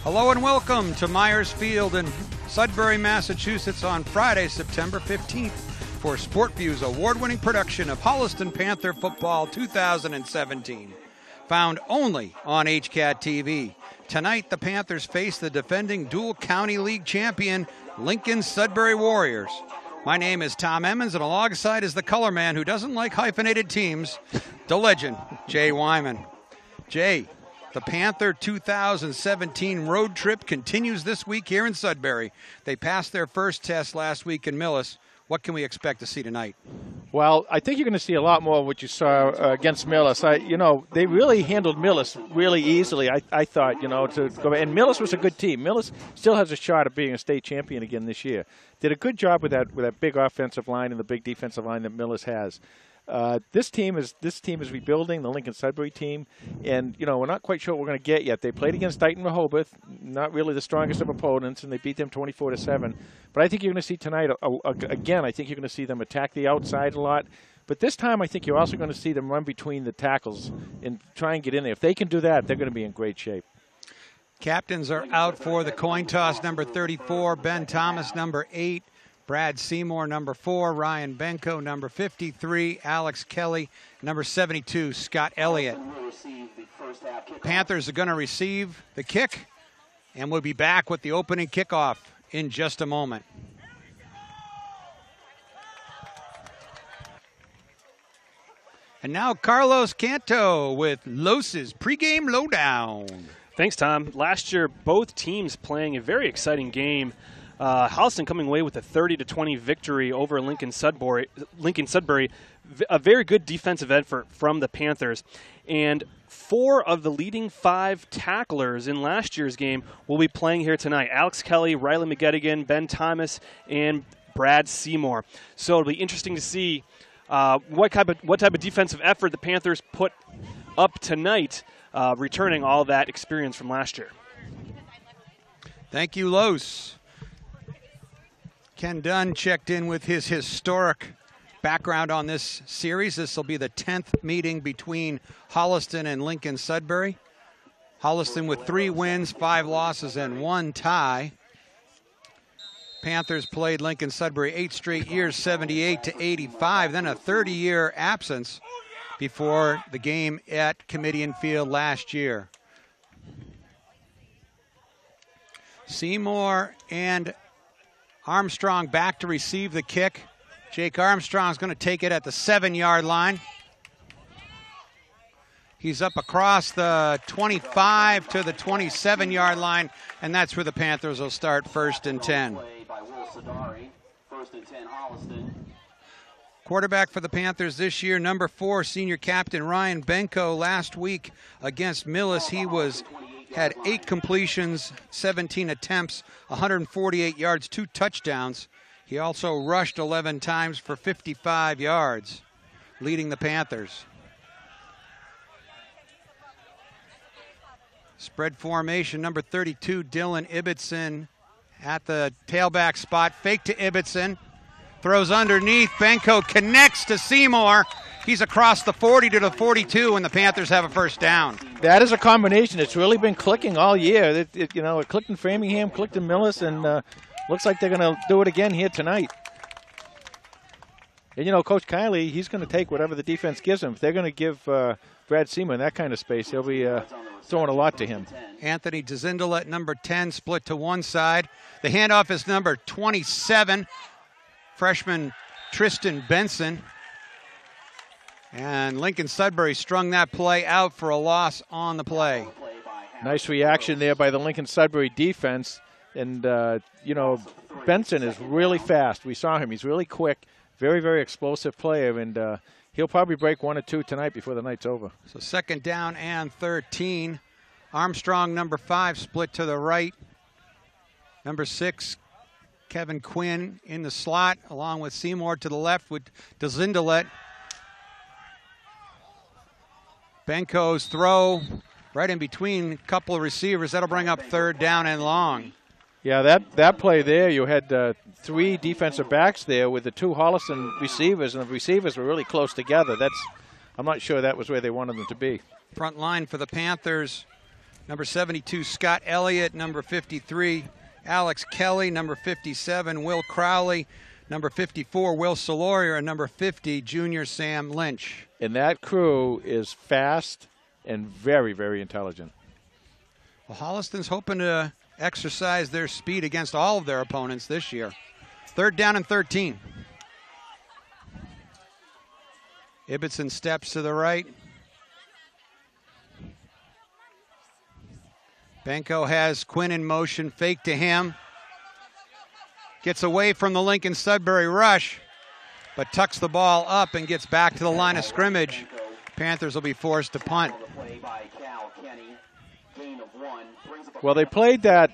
Hello and welcome to Myers Field in Sudbury, Massachusetts on Friday, September 15th for SportView's award-winning production of Holliston Panther Football 2017. Found only on HCAT TV. Tonight, the Panthers face the defending dual county league champion Lincoln-Sudbury Warriors. My name is Tom Emmons, and alongside is the color man who doesn't like hyphenated teams, the legend, Jay Wyman. Jay, the Panther 2017 road trip continues this week here in Sudbury. They passed their first test last week in Millis. What can we expect to see tonight? Well, I think you're going to see a lot more of what you saw against Millis. They really handled Millis really easily, I thought, to go. And Millis was a good team. Millis still has a shot at being a state champion again this year. Did a good job with that big offensive line and the big defensive line that Millis has. This team is rebuilding, the Lincoln-Sudbury team, and we're not quite sure what we're going to get yet. They played against Dighton Rehoboth, not really the strongest of opponents, and they beat them 24-7. But I think you're going to see tonight again. I think you're going to see them attack the outside a lot. But this time, I think you're also going to see them run between the tackles and try and get in there. If they can do that, they're going to be in great shape. Captains are out for the coin toss. Number 34, Ben Thomas, number 8. Brad Seymour, number 4, Ryan Benko, number 53, Alex Kelly, number 72, Scott Elliott. Panthers are going to receive the kick, and we'll be back with the opening kickoff in just a moment. And now Carlos Canto with Los's pregame lowdown. Thanks, Tom. Last year, both teams playing a very exciting game. Holliston coming away with a 30-20 victory over Lincoln-Sudbury. A very good defensive effort from the Panthers. And 4 of the leading 5 tacklers in last year's game will be playing here tonight. Alex Kelly, Riley McGettigan, Ben Thomas, and Brad Seymour. So it'll be interesting to see what type of defensive effort the Panthers put up tonight, returning all that experience from last year. Thank you, Los. Ken Dunn checked in with his historic background on this series. This will be the 10th meeting between Holliston and Lincoln-Sudbury. Holliston with 3 wins, 5 losses, and 1 tie. Panthers played Lincoln-Sudbury 8 straight years, 78-85, then a 30-year absence before the game at Comedian Field last year. Seymour and Armstrong back to receive the kick. Jake Armstrong's going to take it at the 7-yard line. He's up across the 25 to the 27-yard line, and that's where the Panthers will start 1st and 10. Quarterback for the Panthers this year, number 4, senior captain Ryan Benko. Last week against Millis, he had 8 completions, 17 attempts, 148 yards, 2 touchdowns. He also rushed 11 times for 55 yards, leading the Panthers. Spread formation, number 32, Dylan Ibbotson at the tailback spot. Fake to Ibbotson. Throws underneath. Benko connects to Seymour. He's across the 40 to the 42, and the Panthers have a first down. That is a combination. It's really been clicking all year. It clicked in Framingham, clicked in Millis, and looks like they're going to do it again here tonight. And, Coach Kiley, he's going to take whatever the defense gives him. If they're going to give Brad Seymour that kind of space, he'll be throwing a lot to him. Anthony Dzindel at number 10, split to one side. The handoff is number 27, freshman Tristan Benson. And Lincoln-Sudbury strung that play out for a loss on the play. Nice reaction there by the Lincoln-Sudbury defense. And, Benson is really fast. We saw him. He's really quick, very, very explosive player. And he'll probably break 1 or 2 tonight before the night's over. So 2nd down and 13. Armstrong, number 5, split to the right. Number 6, Kevin Quinn in the slot, along with Seymour to the left with Dzindelet. Benko's throw right in between a couple of receivers. That'll bring up 3rd down and long. Yeah, that play there, you had 3 defensive backs there with the 2 Holliston receivers, and the receivers were really close together. I'm not sure that was where they wanted them to be. Front line for the Panthers, Number 72, Scott Elliott. Number 53, Alex Kelly. Number 57, Will Crowley. Number 54, Will Soloria. And number 50, Junior Sam Lynch. And that crew is fast and very, very intelligent. Well, Holliston's hoping to exercise their speed against all of their opponents this year. 3rd down and 13. Ibbotson steps to the right. Benko has Quinn in motion, fake to him. Gets away from the Lincoln-Sudbury rush, but tucks the ball up and gets back to the line of scrimmage. Panthers will be forced to punt. Well, they played that,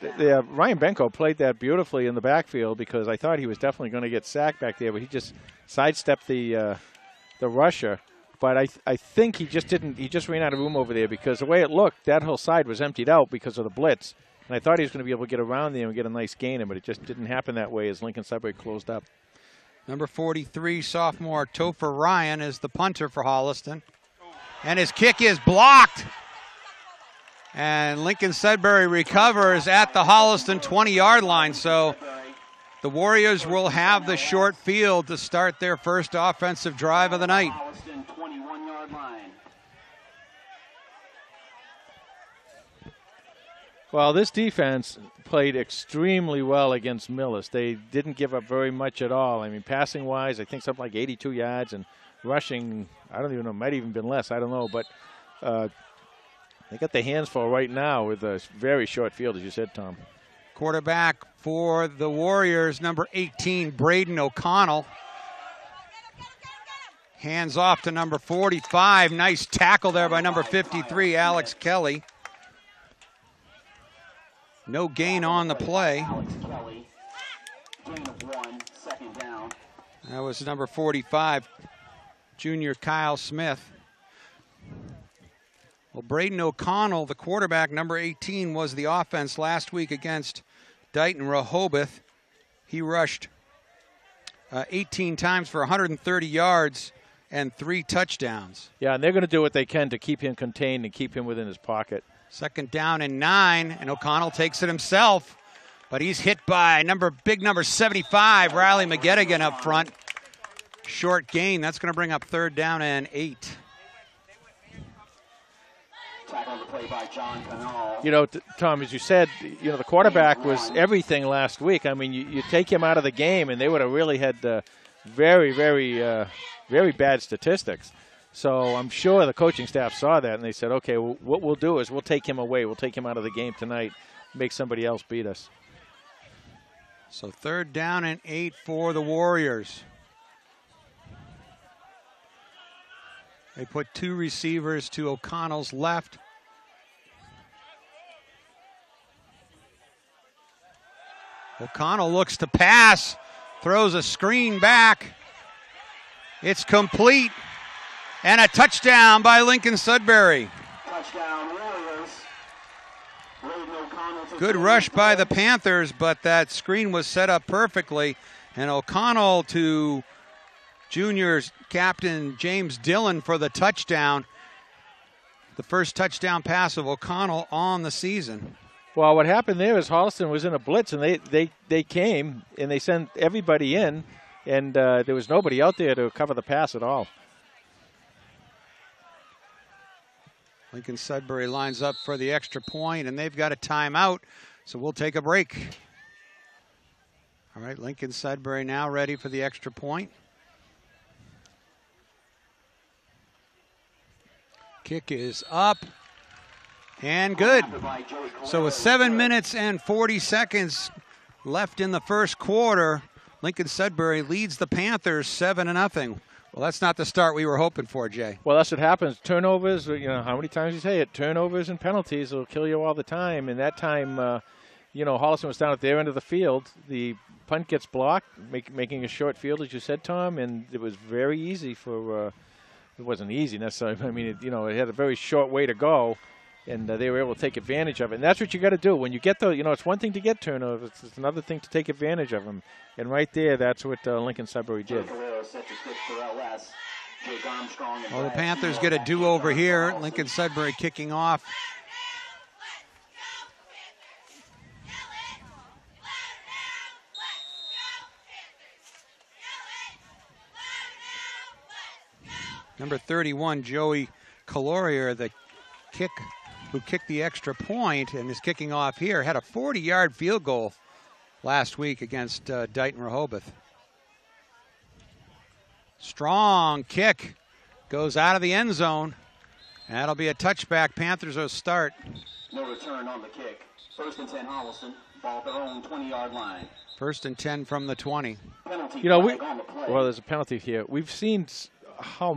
Ryan Benko played that beautifully in the backfield because I thought he was definitely going to get sacked back there, but he just sidestepped the rusher. But I think he just ran out of room over there because the way it looked, that whole side was emptied out because of the blitz. And I thought he was going to be able to get around there and get a nice gain, but it just didn't happen that way as Lincoln-Sudbury closed up. Number 43, sophomore Topher Ryan is the punter for Holliston. And his kick is blocked. And Lincoln-Sudbury recovers at the Holliston 20-yard line. So the Warriors will have the short field to start their first offensive drive of the night. Well, this defense played extremely well against Millis. They didn't give up very much at all. I mean, passing-wise, I think something like 82 yards, and rushing, I don't even know, might even been less. I don't know, but they got their hands full right now with a very short field, as you said, Tom. Quarterback for the Warriors, number 18, Braden O'Connell. Hands off to number 45. Nice tackle there by number 53, Alex Kelly. No gain on the play. That was number 45, junior Kyle Smith. Well, Braden O'Connell, the quarterback, number 18, was the offense last week against Dighton Rehoboth. He rushed 18 times for 130 yards and 3 touchdowns. Yeah, and they're going to do what they can to keep him contained and keep him within his pocket. 2nd down and 9, and O'Connell takes it himself, but he's hit by big number 75, Riley McGettigan up front. Short gain. That's going to bring up 3rd down and 8. You know, Tom, as you said, you know, the quarterback was everything last week. I mean, you take him out of the game, and they would have really had very, very, very bad statistics. So I'm sure the coaching staff saw that, and they said, okay, well, what we'll do is we'll take him away. We'll take him out of the game tonight, make somebody else beat us. So 3rd down and 8 for the Warriors. They put 2 receivers to O'Connell's left. O'Connell looks to pass, throws a screen back. It's complete. And a touchdown by Lincoln-Sudbury. Touchdown, Warriors. Good rush by the Panthers, but that screen was set up perfectly. And O'Connell to juniors captain James Dillon for the touchdown. The first touchdown pass of O'Connell on the season. Well, what happened there is Holliston was in a blitz, and they came, and they sent everybody in, and there was nobody out there to cover the pass at all. Lincoln-Sudbury lines up for the extra point, and they've got a timeout, so we'll take a break. All right, Lincoln-Sudbury now ready for the extra point. Kick is up and good. So with 7 minutes and 40 seconds left in the first quarter, Lincoln-Sudbury leads the Panthers 7-0. Well, that's not the start we were hoping for, Jay. Well, that's what happens. Turnovers, you know, how many times you say it, turnovers and penalties will kill you all the time. And that time, you know, Holliston was down at their end of the field. The punt gets blocked, making a short field, as you said, Tom, and it was very easy for it wasn't easy necessarily. I mean, you know, it had a very short way to go, and they were able to take advantage of it. And that's what you got to do. When you get the, you know, it's one thing to get turnovers. It's another thing to take advantage of them. And right there, that's what Lincoln-Sudbury did. Well, the Panthers get a do-over here. Lincoln-Sudbury kicking off Number 31, Joey Colorier, who kicked the extra point and is kicking off here, had a 40-yard field goal last week against Dighton Rehoboth. Strong kick goes out of the end zone. That'll be a touchback. Panthers will start. No return on the kick. 1st and 10 Holliston. Ball at their own 20-yard line. 1st and 10 from the 20. Penalty You know, flag on the play. well, there's a penalty here. We've seen how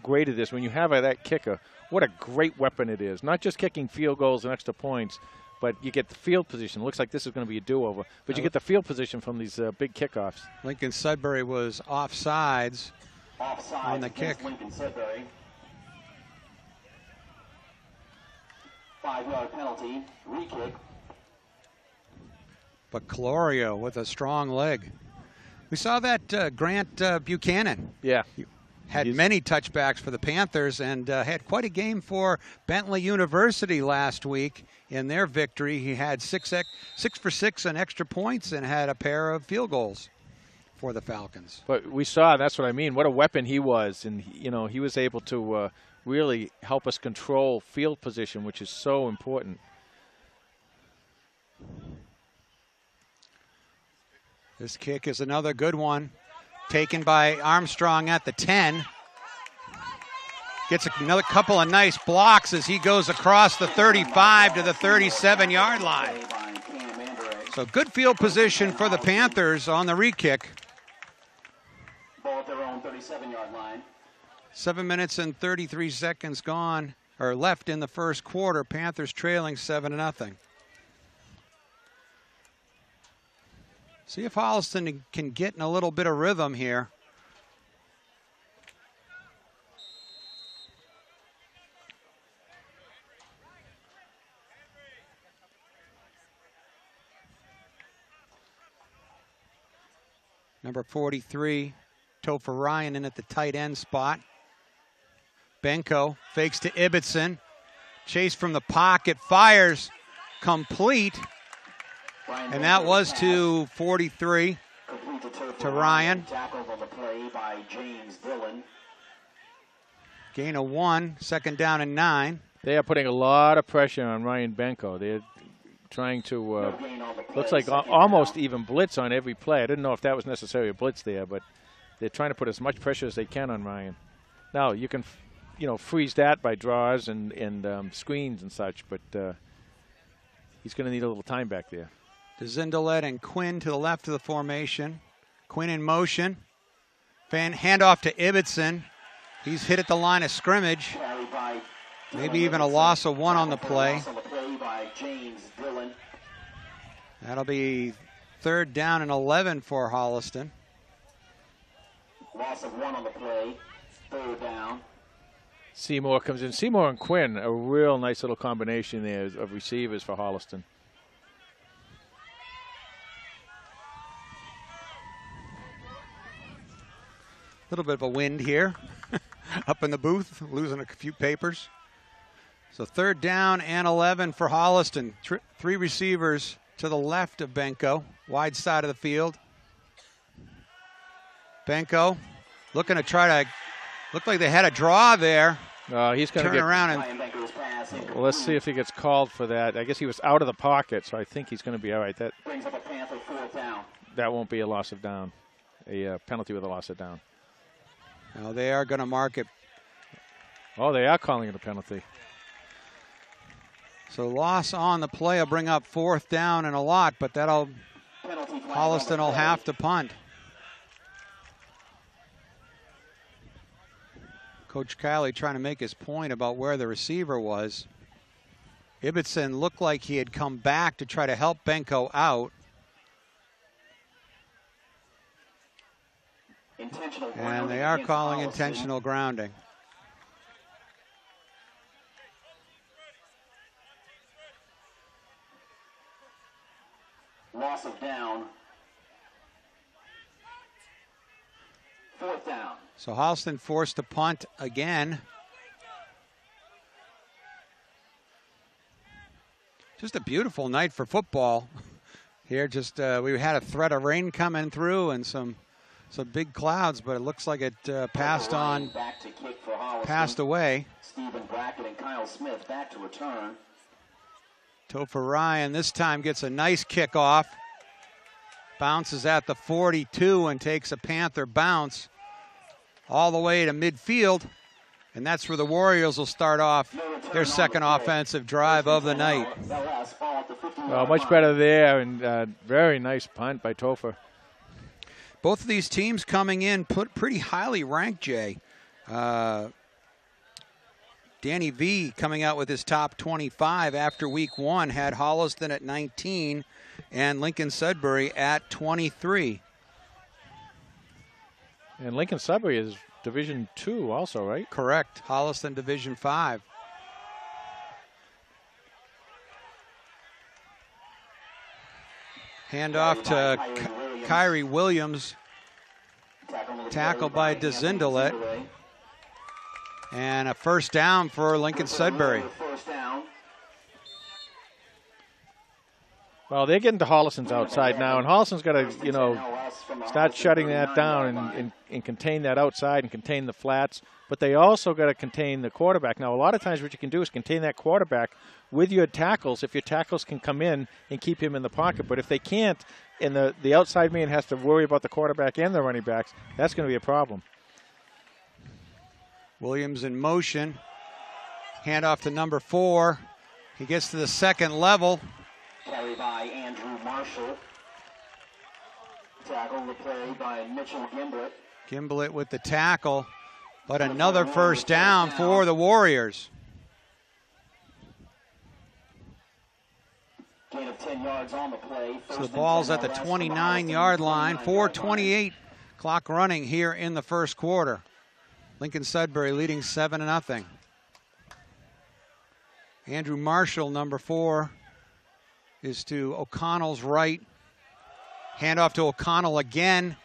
great it is when you have that kicker. What a great weapon it is. Not just kicking field goals and extra points, but you get the field position. Looks like this is going to be a do-over. But you get the field position from these big kickoffs. Lincoln-Sudbury was offsides on the kick. Lincoln-Sudbury. 5-yard penalty. Re-kick. But Colorio with a strong leg. We saw that Grant Buchanan. Yeah. Had many touchbacks for the Panthers and had quite a game for Bentley University last week in their victory. He had 6 for 6 on extra points and had a pair of field goals for the Falcons. But we saw, that's what I mean, what a weapon he was. And, you know, he was able to really help us control field position, which is so important. This kick is another good one. Taken by Armstrong at the 10. Gets another couple of nice blocks as he goes across the 35 to the 37-yard line. So good field position for the Panthers on the re-kick. Ball at their own 37-yard line. 7 minutes and 33 seconds gone, or left in the first quarter. Panthers trailing 7-0. See if Holliston can get in a little bit of rhythm here. Number 43, Topher Ryan in at the tight end spot. Benko fakes to Ibbotson. Chase from the pocket, fires, complete. And that was to 43, to Ryan. Tackled on the play by James Dillon. Gain of 1, 2nd down and 9. They are putting a lot of pressure on Ryan Benko. They're trying to, looks like almost even blitz on every play. I didn't know if that was necessarily a blitz there, but they're trying to put as much pressure as they can on Ryan. Now, you can, freeze that by draws and screens and such, but he's going to need a little time back there. Zindelet and Quinn to the left of the formation. Quinn in motion. Handoff to Ibbotson. He's hit at the line of scrimmage. Maybe even a loss of 1 on the play. That'll be 3rd down and 11 for Holliston. Loss of 1 on the play. 3rd down. Seymour comes in. Seymour and Quinn, a real nice little combination there of receivers for Holliston. A little bit of a wind here up in the booth, losing a few papers. So 3rd down and 11 for Holliston. 3 receivers to the left of Benko, wide side of the field. Benko looking to looked like they had a draw there. He's going to turn around and well, let's see if he gets called for that. I guess he was out of the pocket, so I think he's going to be all right. That brings up a Panther 4th down. That won't be a loss of down, a penalty with a loss of down. Now they are going to mark it. Oh, they are calling it a penalty. So loss on the play will bring up 4th down and a lot, but Holliston will have to punt. Coach Kiley trying to make his point about where the receiver was. Ibbotson looked like he had come back to try to help Benko out. And they are calling intentional grounding. Loss of down. 4th down. So Holliston forced to punt again. Just a beautiful night for football here. Just we had a threat of rain coming through and some some big clouds, but it looks like it passed away. Stephen Brackett and Kyle Smith back to return. Topher Ryan this time gets a nice kickoff. Bounces at the 42 and takes a Panther bounce all the way to midfield. And that's where the Warriors will start off their second offensive drive of the night. Well, much better there, and very nice punt by Topher. Both of these teams coming in pretty highly ranked, Jay. Danny V coming out with his top 25 after week 1 had Holliston at 19 and Lincoln-Sudbury at 23. And Lincoln-Sudbury is Division 2 also, right? Correct. Holliston Division 5. Handoff to Kyrie Williams. Tackle by DeZindelet. And a first down for Lincoln-Sudbury. Well, they're getting to Holliston's outside now, and Holliston's got to, start shutting that down and contain that outside and contain the flats. But they also got to contain the quarterback. Now, a lot of times what you can do is contain that quarterback with your tackles if your tackles can come in and keep him in the pocket. But if they can't, and the outside man has to worry about the quarterback and the running backs, that's going to be a problem. Williams in motion. Handoff to number 4. He gets to the second level. Carry by Andrew Marshall. Tackle the play by Mitchell Gimblett. Gimblett with the tackle, but another first down for the Warriors. Gain of 10 yards on the play. So the ball's at the 29-yard line. 4:28 clock running here in the first quarter. Lincoln-Sudbury leading 7-0. Andrew Marshall, number 4, is to O'Connell's right. Handoff to O'Connell again.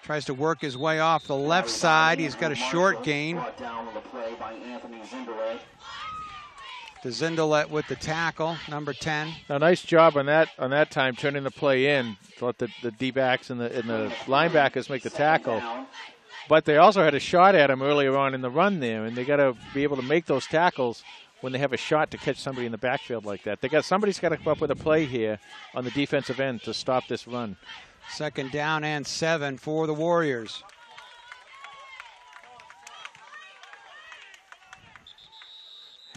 Tries to work his way off the left side. He's got a short gain. DeZindelet with the tackle, number 10. Now, nice job on that time, turning the play in to let the D-backs and the linebackers make the tackle. But they also had a shot at him earlier on in the run there, and they got to be able to make those tackles when they have a shot to catch somebody in the backfield like that. Somebody's got to come up with a play here on the defensive end to stop this run. Second down and 7 for the Warriors.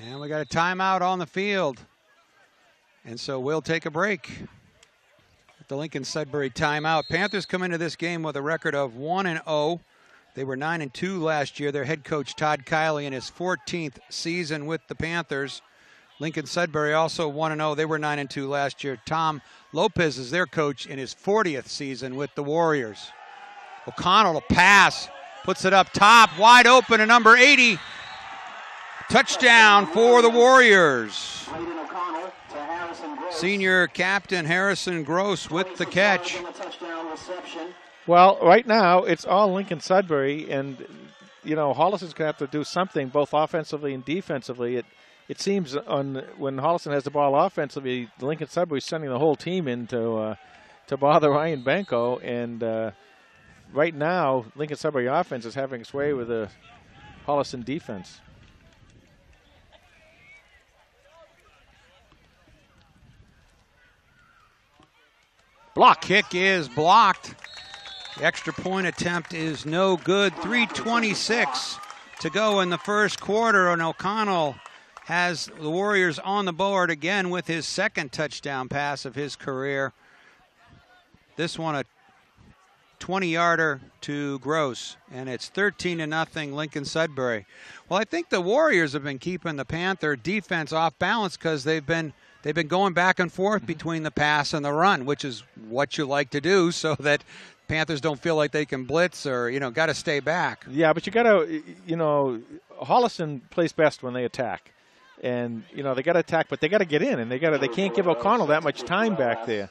And we got a timeout on the field. And so we'll take a break. At the Lincoln-Sudbury timeout. Panthers come into this game with a record of 1-0. They were 9-2 last year. Their head coach, Todd Kiley, in his 14th season with the Panthers. Lincoln-Sudbury also 1-0. They were 9-2 last year. Tom Lopez is their coach in his 40th season with the Warriors. O'Connell to pass. Puts it up top. Wide open to number 80. Touchdown for the Warriors. Senior captain Harrison Gross with the catch. Well, right now, it's all Lincoln-Sudbury, and, Holliston's going to have to do something, both offensively and defensively. It seems when Holliston has the ball offensively, Lincoln-Sudbury's sending the whole team in to bother Ryan Benko, and right now, Lincoln-Sudbury offense is having its way with the Holliston defense. Block. Kick is blocked. The extra point attempt is no good. 3:26 to go in the first quarter, and O'Connell has the Warriors on the board again with his second touchdown pass of his career. This one a 20-yarder to Gross, and it's 13-0 Lincoln-Sudbury. Well, I think the Warriors have been keeping the Panther defense off balance because they've been going back and forth between the pass and the run, which is what you like to do so that Panthers don't feel like they can blitz or, got to stay back. Yeah, but you got to, Holliston plays best when they attack. And, they got to attack, but they got to get in, and they can't give O'Connell that much time back there.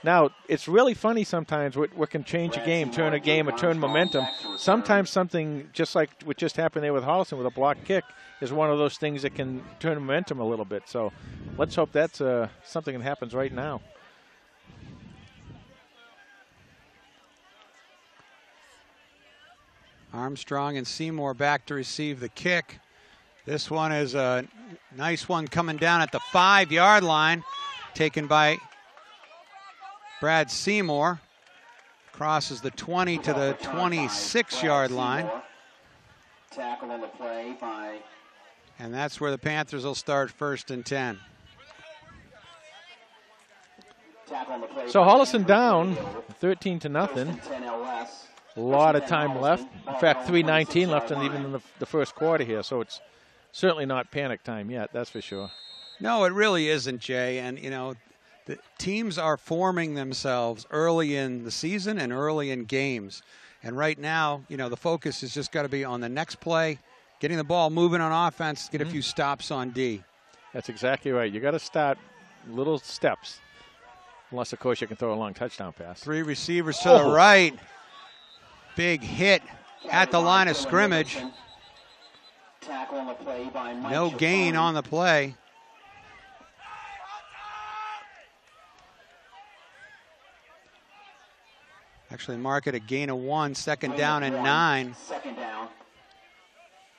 Now, it's really funny sometimes what can change a game, turn a game, or turn momentum. Sometimes something just like what just happened there with Holliston with a block kick is one of those things that can turn momentum a little bit. So let's hope that's something that happens right now. Armstrong and Seymour back to receive the kick. This one is a nice one coming down at the 5-yard line, taken by Brad Seymour. Crosses the 20 to the 26-yard line. Tackle on the play by... And that's where the Panthers will start 1st and 10. So Holliston down 13-0. A lot of time left. In fact, 3:19 left, and even in the first quarter here. So it's certainly not panic time yet. That's for sure. No, it really isn't, Jay. And you know, the teams are forming themselves early in the season and early in games. And right now, you know, the focus has just got to be on the next play, getting the ball moving on offense, get a few stops on D. That's exactly right. You got to start little steps. Unless, of course, you can throw a long touchdown pass. 3 receivers to the right. Big hit at the line of scrimmage. No gain on the play. Actually mark it a gain of 1, 2nd down and 9.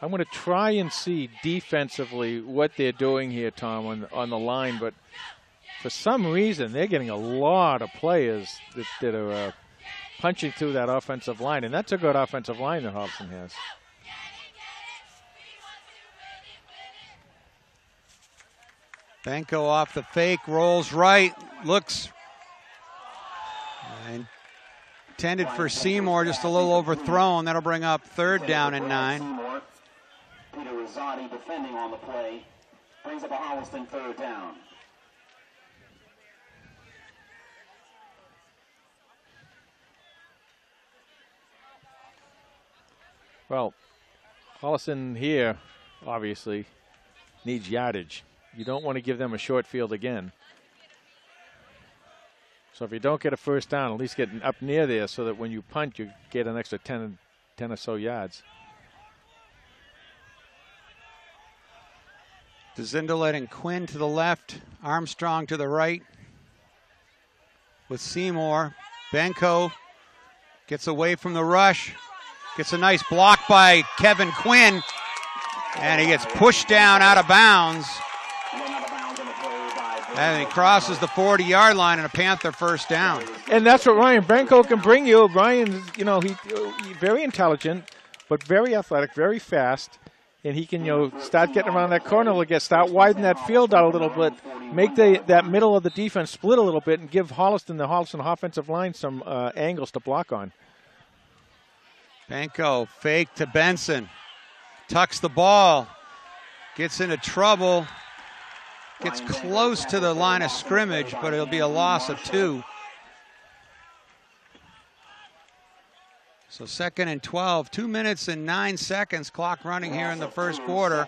I'm going to try and see defensively what they're doing here, Tom, on the line, but for some reason they're getting a lot of players that are punching through that offensive line, and that's a good offensive line that Holliston has. Benko off the fake, rolls right, looks intended for Seymour, just a little overthrown. That'll bring up 3rd down and 9. Peter Rosati defending on the play. Brings up a Holliston 3rd down. Well, Holliston here obviously needs yardage. You don't want to give them a short field again. So if you don't get a 1st down, at least get up near there so that when you punt, you get an extra 10 or so yards. DeZindelet and Quinn to the left, Armstrong to the right. With Seymour, Benko gets away from the rush, gets a nice block by Kevin Quinn, and he gets pushed down out of bounds. And he crosses the 40-yard line and a Panther 1st down. And that's what Ryan Benko can bring you. Ryan, you know, he's very intelligent, but very athletic, very fast. And he can, you know, start getting around that corner a little bit, start widening that field out a little bit, make that middle of the defense split a little bit, and give the Holliston offensive line some angles to block on. Benko fake to Benson, tucks the ball, gets into trouble, gets close to the line of scrimmage, but it'll be a loss of 2. So 2nd and 12, 2 minutes and 9 seconds, clock running here in the first quarter.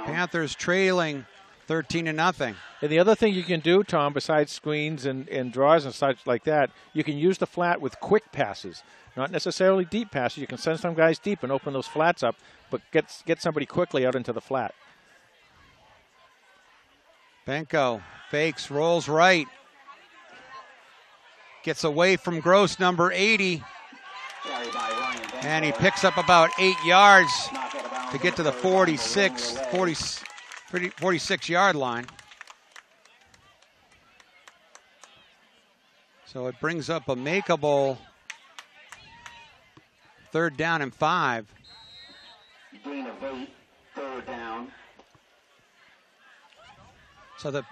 Panthers trailing 13-0. And the other thing you can do, Tom, besides screens and draws and such like that, you can use the flat with quick passes. Not necessarily deep passes. You can send some guys deep and open those flats up, but get somebody quickly out into the flat. Benko fakes, rolls right. Gets away from Gross, number 80. And he picks up about 8 yards to get to the 46-yard line. So it brings up a makeable 3rd down and 5. Gain of 8, 3rd down. So the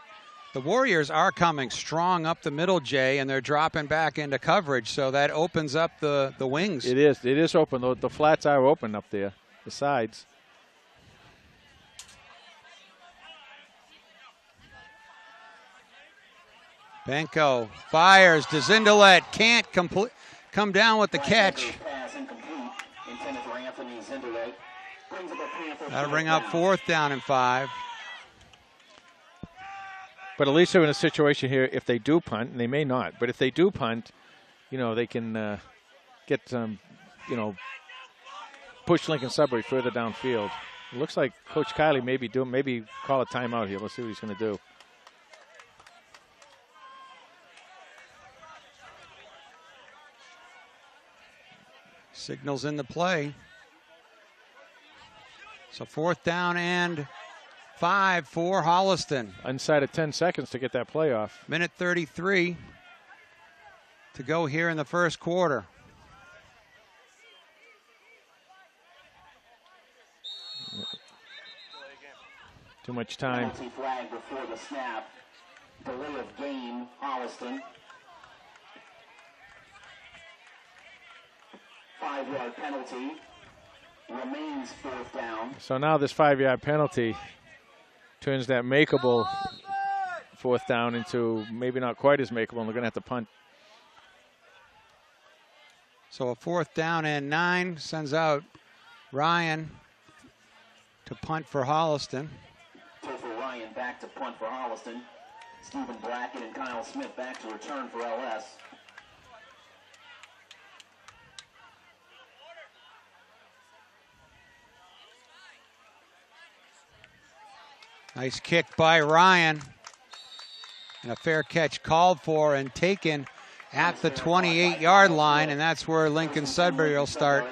Warriors are coming strong up the middle, Jay, and they're dropping back into coverage, so that opens up the wings. It is open. The flats are open up there, the sides. Benko fires. DeZindelet can't come down with the catch. That'll bring up 4th down and 5. But at least they're in a situation here, if they do punt, and they may not, but if they do punt, you know, they can get some, you know, push Lincoln-Sudbury further downfield. It looks like Coach Kiley maybe call a timeout here. Let's see what he's going to do. Signals in the play. So 4th down and 5 for Holliston. Inside of 10 seconds to get that play off. Minute 33 to go here in the first quarter. Too much time. Penalty flag before the snap. Delay of game, Holliston. 5-yard penalty. Remains 4th down. So now this 5-yard penalty turns that makeable 4th down into maybe not quite as makeable, and they're going to have to punt. So a 4th down and 9 sends out Ryan to punt for Holliston. Topher Ryan back to punt for Holliston. Stephen Brackett and Kyle Smith back to return for LS. Nice kick by Ryan. And a fair catch called for and taken at the 28-yard line, and that's where Lincoln-Sudbury will start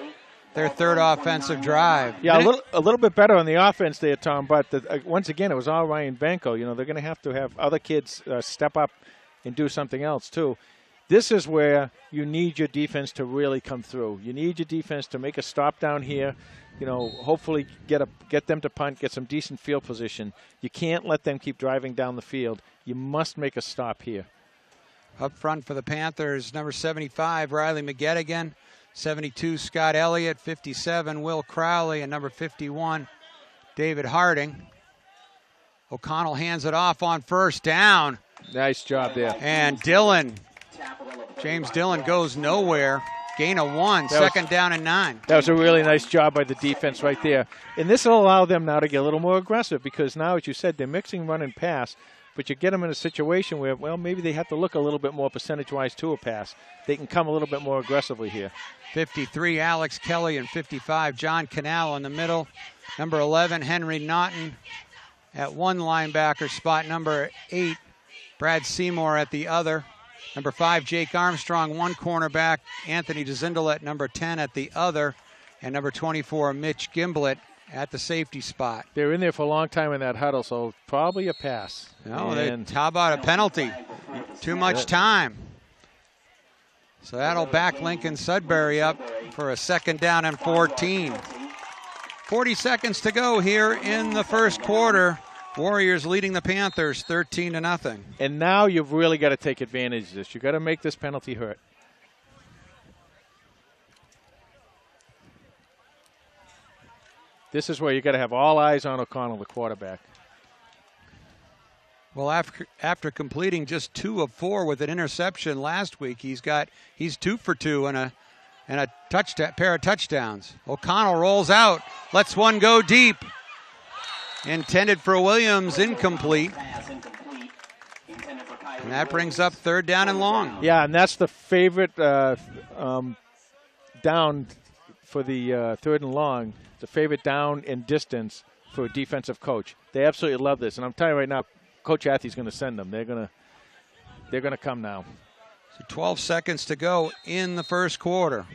their 3rd offensive drive. Yeah, a little bit better on the offense there, Tom, but once again, it was all Ryan Benko. You know, they're going to have other kids step up and do something else, too. This is where you need your defense to really come through. You need your defense to make a stop down here, you know, hopefully get them to punt, get some decent field position. You can't let them keep driving down the field. You must make a stop here. Up front for the Panthers, number 75, Riley McGettigan. 72, Scott Elliott. 57, Will Crowley. And number 51, David Harding. O'Connell hands it off on 1st down. Nice job there. And James Dillon goes nowhere. Gain of 1, 2nd down and 9. That was a really nice job by the defense right there. And this will allow them now to get a little more aggressive because now, as you said, they're mixing run and pass. But you get them in a situation where, well, maybe they have to look a little bit more percentage-wise to a pass. They can come a little bit more aggressively here. 53, Alex Kelly, and 55, John Canal in the middle. Number 11, Henry Naughton at one linebacker spot. Number 8, Brad Seymour at the other. Number 5, Jake Armstrong, one cornerback. Anthony DeZindel at number 10 at the other. And number 24, Mitch Gimblett at the safety spot. They were in there for a long time in that huddle, so probably a pass. No, how about a penalty? Too much time. So that'll back Lincoln-Sudbury up for a 2nd down and 14. 40 seconds to go here in the first quarter. Warriors leading the Panthers 13-0. And now you've really got to take advantage of this. You've got to make this penalty hurt. This is where you got to have all eyes on O'Connell, the quarterback. Well, after completing just 2 of 4 with an interception last week, he's 2 for 2 and a pair of touchdowns. O'Connell rolls out, lets one go deep. Intended for Williams, incomplete. And that brings up 3rd down and long. Yeah, and that's the favorite down for the 3rd and long. The favorite down in distance for a defensive coach. They absolutely love this, and I'm telling you right now, Coach Athey's going to send them. They're going to come now. So 12 seconds to go in the first quarter.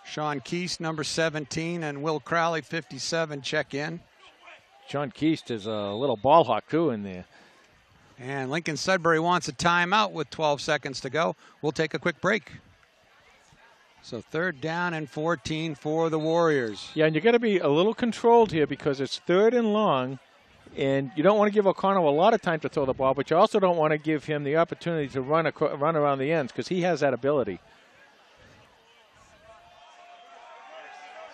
Sean Keast, number 17, and Will Crowley, 57, check in. Sean Keast is a little ball hawk too in there. And Lincoln-Sudbury wants a timeout with 12 seconds to go. We'll take a quick break. So 3rd down and 14 for the Warriors. Yeah, and you got to be a little controlled here because it's 3rd and long, and you don't want to give O'Connell a lot of time to throw the ball, but you also don't want to give him the opportunity to run around the ends because he has that ability.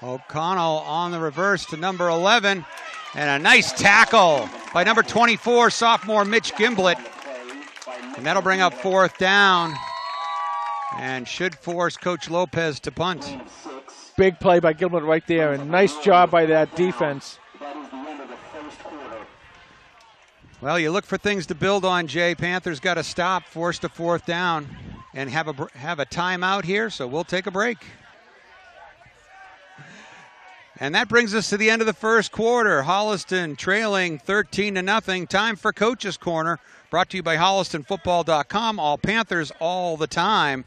O'Connell on the reverse to number 11, and a nice tackle by number 24, sophomore Mitch Gimblett. And that'll bring up 4th down and should force Coach Lopez to punt. Big play by Gimblett right there, and nice job by that defense. Well, you look for things to build on, Jay. Panthers got to stop, forced to 4th down, and have a timeout here, so we'll take a break. And that brings us to the end of the first quarter. Holliston trailing 13-0. Time for Coach's Corner, brought to you by HollistonFootball.com. All Panthers all the time.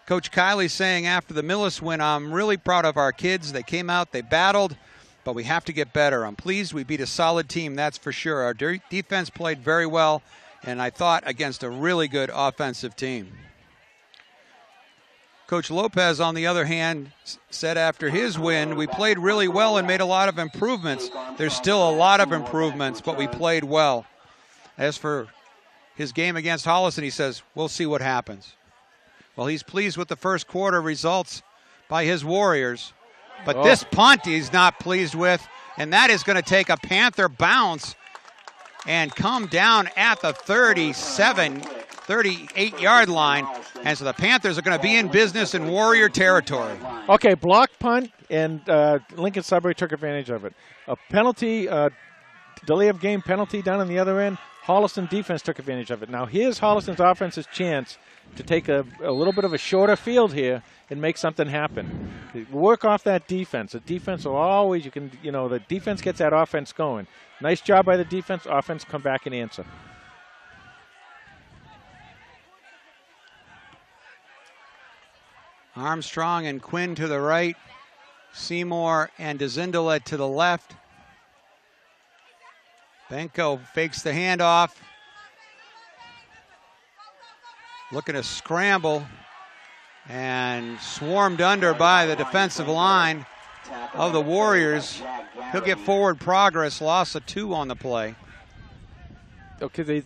Coach Kiley saying after the Millis win, I'm really proud of our kids. They came out, they battled, but we have to get better. I'm pleased we beat a solid team, that's for sure. Our defense played very well, and I thought against a really good offensive team. Coach Lopez, on the other hand, said after his win, we played really well and made a lot of improvements. There's still a lot of improvements, but we played well. As for his game against Holliston, he says, we'll see what happens. Well, he's pleased with the first quarter results by his Warriors. But this punt he's not pleased with, and that is going to take a Panther bounce and come down at the 38-yard line. And so the Panthers are going to be in business in Warrior territory. Okay, blocked punt, and Lincoln-Sudbury took advantage of it. A penalty, delay of game penalty down on the other end. Holliston defense took advantage of it. Now here's Holliston's offense's chance to take a little bit of a shorter field here and make something happen. Work off that defense. The defense will always, the defense gets that offense going. Nice job by the defense. Offense come back and answer. Armstrong and Quinn to the right. Seymour and DeZindelet to the left. Benko fakes the handoff. Looking to scramble and swarmed under by the defensive line of the Warriors. He'll get forward progress, loss of 2 on the play. Okay,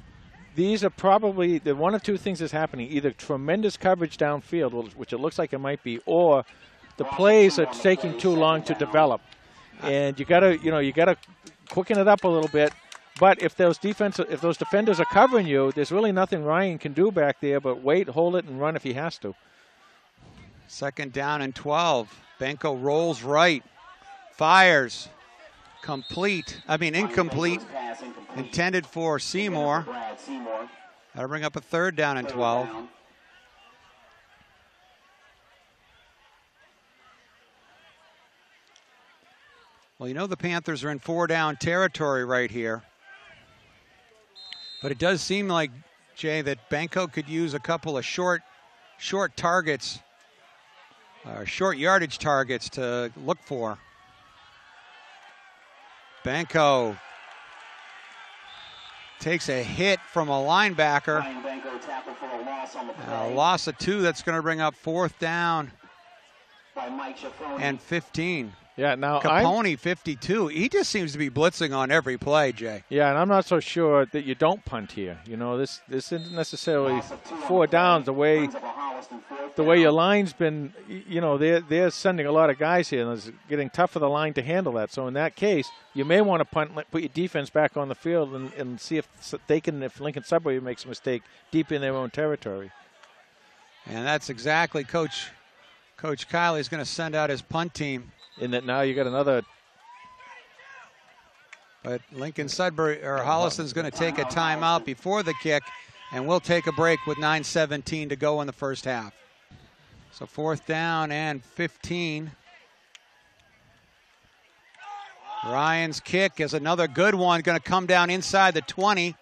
these are probably the one of two things that's happening. Either tremendous coverage downfield, which it looks like it might be, or the plays are taking too long to develop. And you gotta quicken it up a little bit. But if those defenders are covering you, there's really nothing Ryan can do back there but wait, hold it, and run if he has to. 2nd down and 12. Benko rolls right, fires, incomplete, intended for Seymour. That'll bring up a 3rd down and 12. Well, the Panthers are in 4-down territory right here. But it does seem like, Jay, that Benko could use a couple of short targets, short yardage targets to look for. Benko takes a hit from a linebacker. A loss of 2. That's going to bring up 4th down and 15. Yeah, now Capone 52. He just seems to be blitzing on every play, Jay. Yeah, and I'm not so sure that you don't punt here. This isn't necessarily 4 downs. The way your line's been, they're sending a lot of guys here, and it's getting tough for the line to handle that. So in that case, you may want to punt, put your defense back on the field, and see if Lincoln-Sudbury makes a mistake deep in their own territory. And that's exactly Coach Kiley is going to send out his punt team. In that now you got another. But Lincoln-Sudbury or Holliston's going to take a timeout before the kick, and we'll take a break with 9:17 to go in the first half. So 4th down and 15. Ryan's kick is another good one, going to come down inside the 20.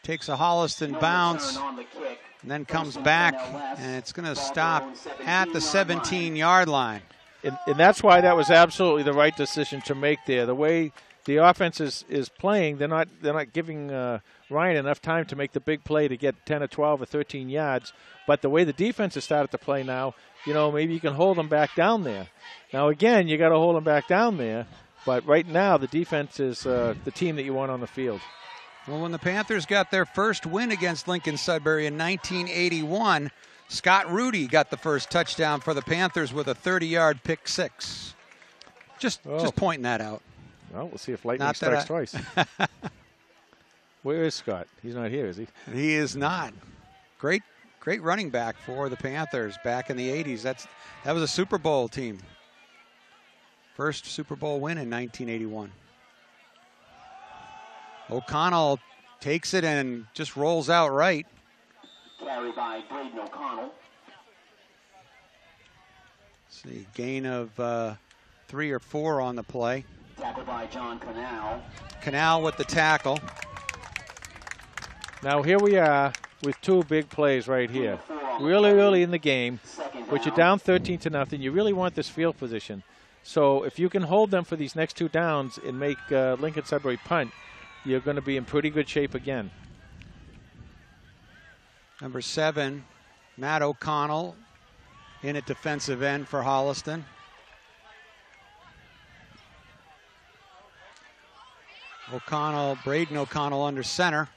Takes a Holliston bounce and then comes back, and it's going to stop at the 17-yard line. And that's why that was absolutely the right decision to make there. The way the offense is playing, they're not giving Ryan enough time to make the big play to get 10 or 12 or 13 yards. But the way the defense has started to play now, maybe you can hold them back down there. Now, again, you got to hold them back down there. But right now, the defense is the team that you want on the field. Well, when the Panthers got their first win against Lincoln-Sudbury in 1981, Scott Rudy got the first touchdown for the Panthers with a 30-yard pick 6. Just pointing that out. Well, we'll see if lightning strikes twice. Where is Scott? He's not here, is he? He is not. Great running back for the Panthers back in the 80s. That was a Super Bowl team. First Super Bowl win in 1981. O'Connell takes it and just rolls out right. Carried by Braden O'Connell. See, gain of 3 or 4 on the play. Tackled by John Canal. Canal with the tackle. Now here we are with 2 big plays right here. really early in the game, but you're down 13-0. You really want this field position. So if you can hold them for these next 2 downs and make Lincoln-Sudbury punt, you're going to be in pretty good shape again. Number 7, Matt O'Connell in at defensive end for Holliston. Braden O'Connell under center.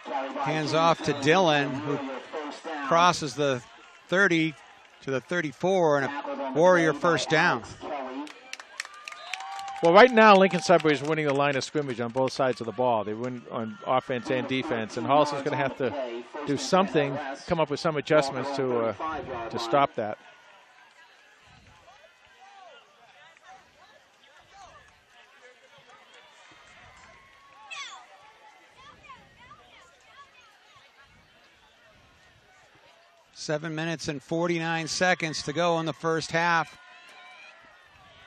Hands off to Dillon, who crosses the 30 to the 34, and a Warrior first down. Well, right now, Lincoln-Sudbury is winning the line of scrimmage on both sides of the ball. They win on offense and defense, and Holliston's going to have to do something, come up with some adjustments to stop that. Seven minutes and 49 seconds to go in the first half.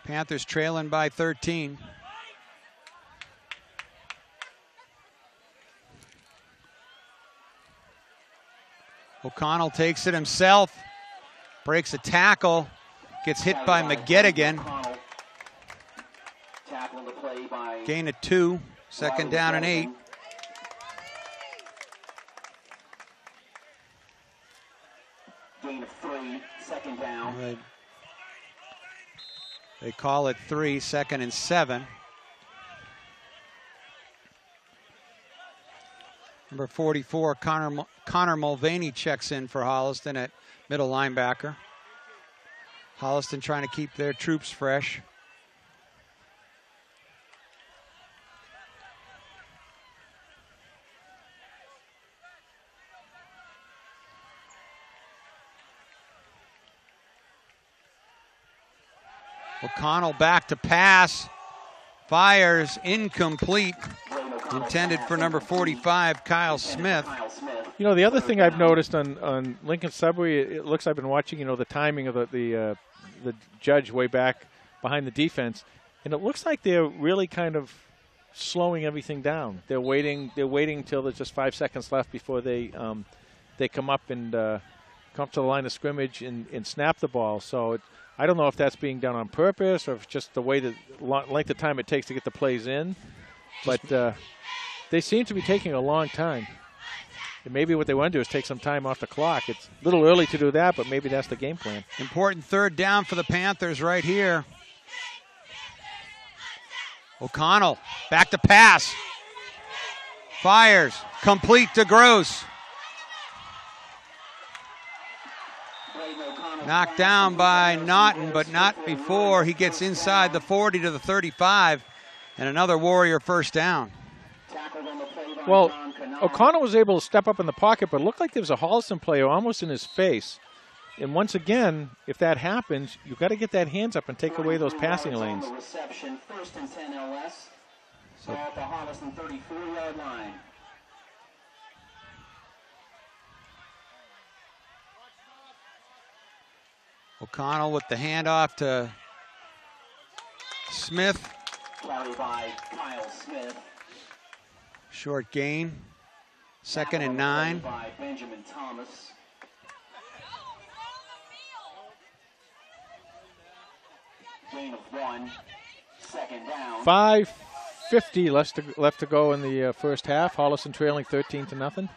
Panthers trailing by 13. O'Connell takes it himself, breaks a tackle, gets hit by McGettigan. Gain of 2, second down and 8. Gain of 3, second down. They call it 3, second and 7. Number 44, Connor Mulvaney checks in for Holliston at middle linebacker. Holliston trying to keep their troops fresh. O'Connell back to pass, fires, incomplete, intended for number 45, Kyle Smith. You know, the other thing I've noticed on Lincoln-Sudbury, it looks, I've been watching, you know, the timing of the judge way back behind the defense, and it looks like they're really kind of slowing everything down. They're waiting until there's just 5 seconds left before they come up and come up to the line of scrimmage and snap the ball. So I don't know if that's being done on purpose or if it's just the way the length of time it takes to get the plays in. But they seem to be taking a long time. And maybe what they want to do is take some time off the clock. It's a little early to do that, but maybe that's the game plan. Important third down for the Panthers right here. O'Connell back to pass. Fires. Complete to Gross. Knocked down by Naughton, but not before he gets inside the 40 to the 35, and another Warrior first down. Well, O'Connell was able to step up in the pocket, but it looked like there was a Holliston player almost in his face. And once again, if that happens, you've got to get that hands up and take away those passing lanes. First and 10 LS. So at the Holliston 34-yard line. O'Connell with the handoff to Smith. Carried by Kyle Smith. Short gain. Second and 9. By Benjamin Thomas. Gain of 1. Second down. 5:50 left to go in the first half. Holliston trailing 13-0.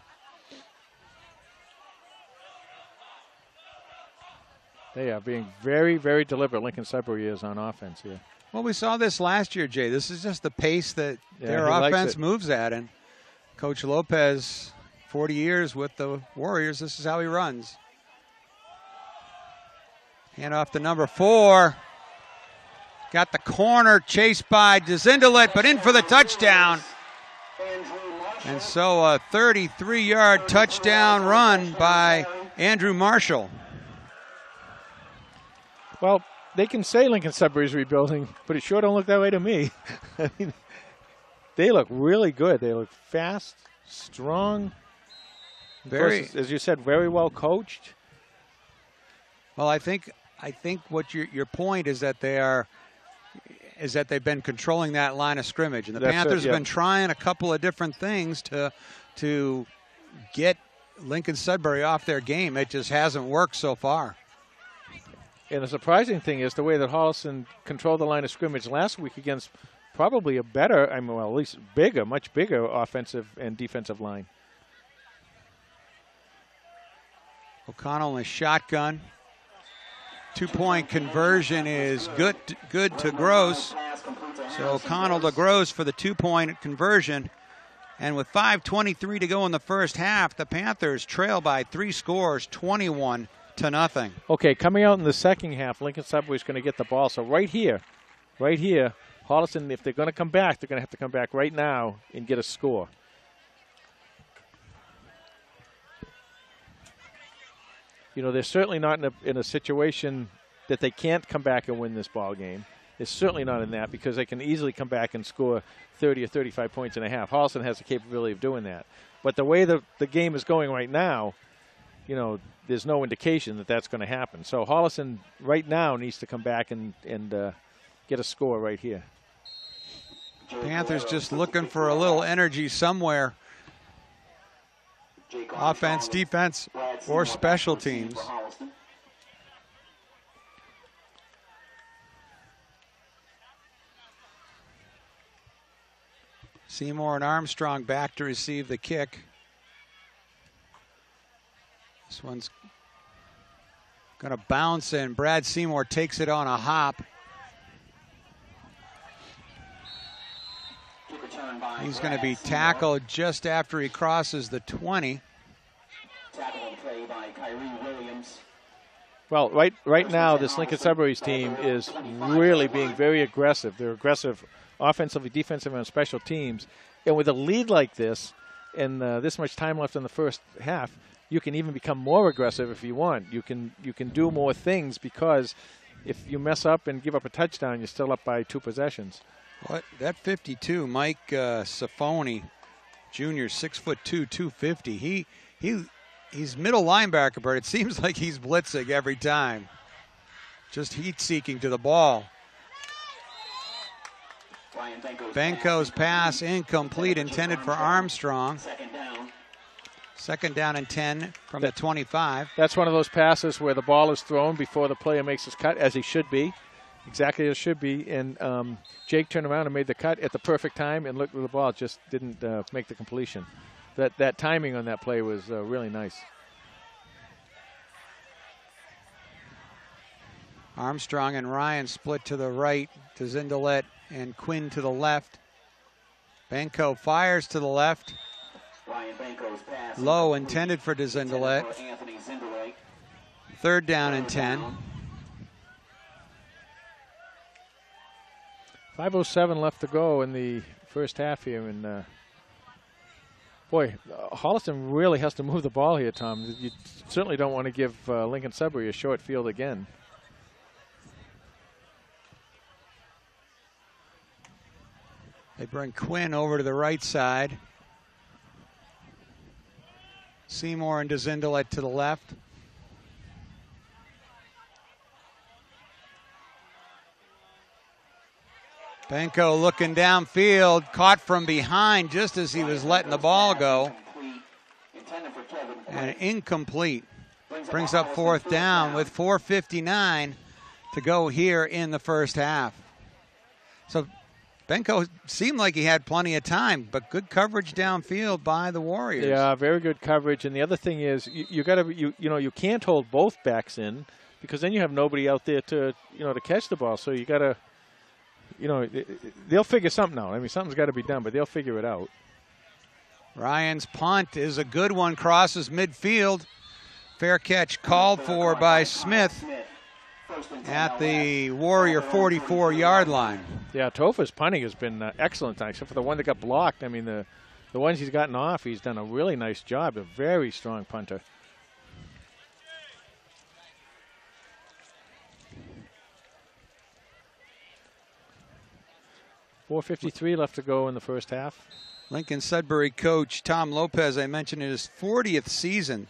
They are being very, very deliberate. Lincoln-Sudbury is on offense here. Well, we saw this last year, Jay. This is just the pace that their he offense moves at. And Coach Lopez, 40 years with the Warriors, this is how he runs. Hand off to number 4. Got the corner, chased by Dezindalet, but in for the touchdown. And so a 33-yard touchdown run by Andrew Marshall. Well, they can say Lincoln-Sudbury's rebuilding, but it sure don't look that way to me. I mean, they look really good. They look fast, strong. Very, course, as you said, very well coached. Well, I think what your point is that they are, is that they've been controlling that line of scrimmage. And the That's Panthers it, yeah. have been trying a couple of different things to get Lincoln-Sudbury off their game. It just hasn't worked so far. And the surprising thing is the way that Holliston controlled the line of scrimmage last week against probably a better, well, at least bigger, much bigger offensive and defensive line. O'Connell in a shotgun. 2-point conversion is good to Gross. So O'Connell to Gross for the 2-point conversion. And with 5:23 to go in the first half, the Panthers trail by 3 scores, 21-0. Okay, coming out in the second half, Lincoln-Sudbury is going to get the ball. So right here, Holliston, if they're going to come back, they're going to have to come back right now and get a score. You know, they're certainly not in a situation that they can't come back and win this ball game. They're certainly not in that because they can easily come back and score 30 or 35 points in a half. Holliston has the capability of doing that. But the way the game is going right now, you know, there's no indication that that's going to happen. So Holliston right now needs to come back and get a score right here. Panthers just looking for a little energy somewhere. Offense, defense, or special teams. Seymour and Armstrong back to receive the kick. This one's going to bounce in. Brad Seymour takes it on a hop. He's going to be tackled just after he crosses the 20. Well, right now, this Lincoln-Sudbury's team is really being very aggressive. They're aggressive offensively, defensively, on special teams. And with a lead like this and this much time left in the first half, you can even become more aggressive if you want. You can do more things because if you mess up and give up a touchdown, you're still up by 2 possessions. What that 52, Mike Safoni, Jr., 6'2", 250. He's middle linebacker, but it seems like he's blitzing every time. Just heat-seeking to the ball. Benko's pass incomplete, intended for Armstrong. Second down and 10 from the 25. That's one of those passes where the ball is thrown before the player makes his cut, as he should be. Exactly as it should be. And Jake turned around and made the cut at the perfect time and looked at the ball, just didn't make the completion. That timing on that play was really nice. Armstrong and Ryan split to the right, to Zindelet and Quinn to the left. Benko fires to the left. Low, intended for Zindelet. Third down and 10. 5:07 left to go in the first half here, and boy, Holliston really has to move the ball here, Tom. You certainly don't want to give Lincoln-Sudbury a short field again. They bring Quinn over to the right side. Seymour and Zindelet to the left. Benko looking downfield, caught from behind just as he was letting the ball go. And incomplete. Brings up fourth down with 4:59 to go here in the first half. So Benko seemed like he had plenty of time, but good coverage downfield by the Warriors. Yeah, very good coverage. And the other thing is, you can't hold both backs in because then you have nobody out there to catch the ball. So you got to. They'll figure something out. I mean, something's got to be done, but they'll figure it out. Ryan's punt is a good one, crosses midfield. Fair catch called for by Smith at the Warrior 44-yard line. Yeah, Topher's punting has been excellent, except for the one that got blocked. I mean, the ones he's gotten off, he's done a really nice job. A very strong punter. .453 left to go in the first half. Lincoln-Sudbury coach Tom Lopez, I mentioned in his 40th season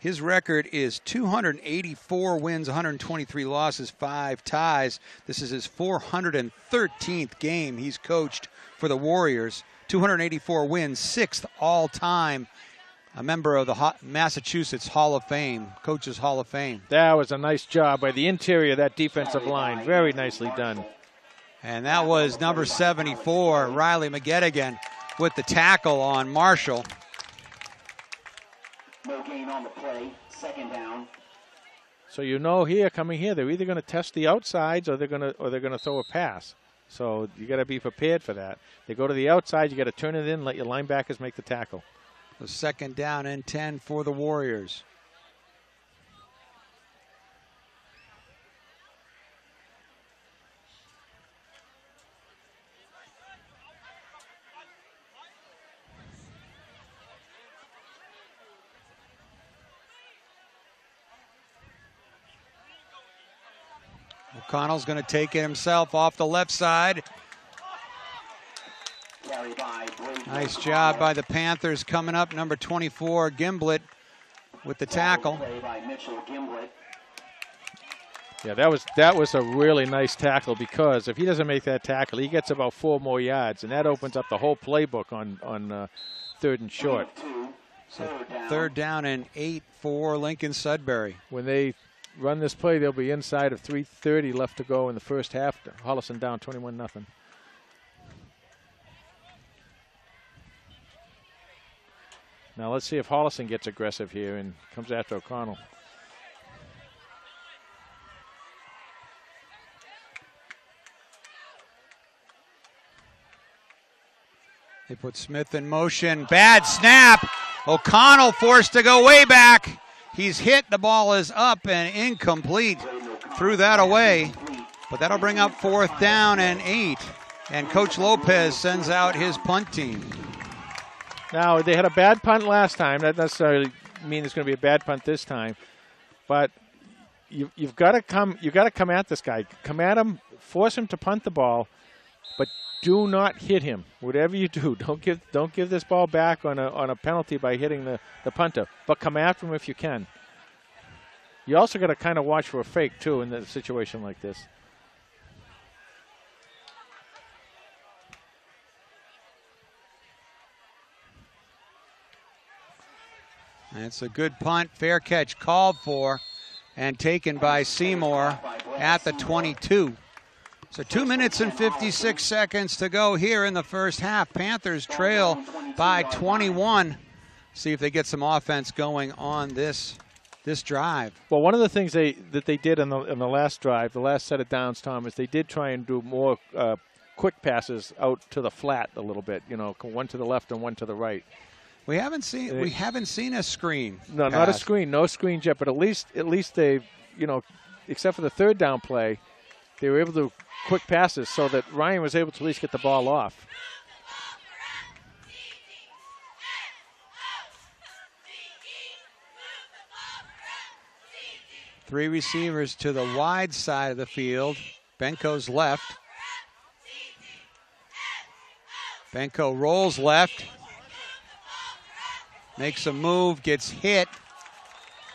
His record is 284 wins, 123 losses, 5 ties. This is his 413th game he's coached for the Warriors. 284 wins, 6th all-time. A member of the Massachusetts Hall of Fame, Coaches Hall of Fame. That was a nice job by the interior of that defensive line. Very nicely done. And that was number 74, Riley McGettigan, with the tackle on Marshall. No gain on the play, 2nd down. So you know here, coming here, they're either going to test the outsides or they're going to throw a pass. So you got to be prepared for that. They go to the outside, you got to turn it in, let your linebackers make the tackle. The 2nd down and 10 for the Warriors. O'Connell's going to take it himself off the left side. Nice job by the Panthers coming up. Number 24, Gimblett, with the tackle. Yeah, that was a really nice tackle, because if he doesn't make that tackle, he gets about 4 more yards, and that opens up the whole playbook on 3rd and short. So 3rd down and 8 for Lincoln-Sudbury. When they run this play, they'll be inside of 3:30 left to go in the first half. Holliston down 21-0. Now let's see if Holliston gets aggressive here and comes after O'Connell. They put Smith in motion. Bad snap. O'Connell forced to go way back. He's hit. The ball is up and incomplete. Threw that away. But that'll bring up 4th down and 8. And Coach Lopez sends out his punt team. Now, they had a bad punt last time. That doesn't necessarily mean it's going to be a bad punt this time. But you've got to come at this guy. Come at him, force him to punt the ball, but do not hit him. Whatever you do, don't give this ball back on a penalty by hitting the punter. But come after him if you can. You also got to kind of watch for a fake too in a situation like this. It's a good punt. Fair catch called for and taken by Seymour at the 22. So 2 minutes and 56 seconds to go here in the first half. Panthers trail by 21. See if they get some offense going on this drive. Well, one of the things that they did in the last drive, the last set of downs, Tom, is they did try and do more quick passes out to the flat a little bit. You know, one to the left and one to the right. We haven't seen a screen. No, not a screen. No screen yet. But at least they, you know, except for the 3rd down play, they were able to quick passes so that Ryan was able to at least get the ball off. Three receivers to the wide side of the field. Benko's left. Benko rolls left. Makes a move, gets hit.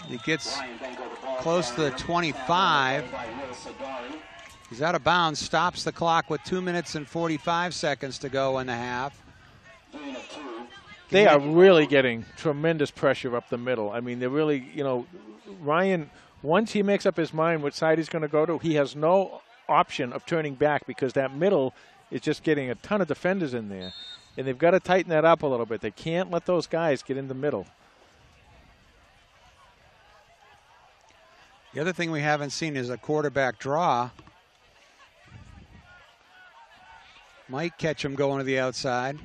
He gets close to the 25. He's out of bounds, stops the clock with 2 minutes and 45 seconds to go in the half. They are really getting tremendous pressure up the middle. I mean, they're really, you know, Ryan, once he makes up his mind which side he's going to go to, he has no option of turning back because that middle is just getting a ton of defenders in there. And they've got to tighten that up a little bit. They can't let those guys get in the middle. The other thing we haven't seen is a quarterback draw. Might catch him going to the outside.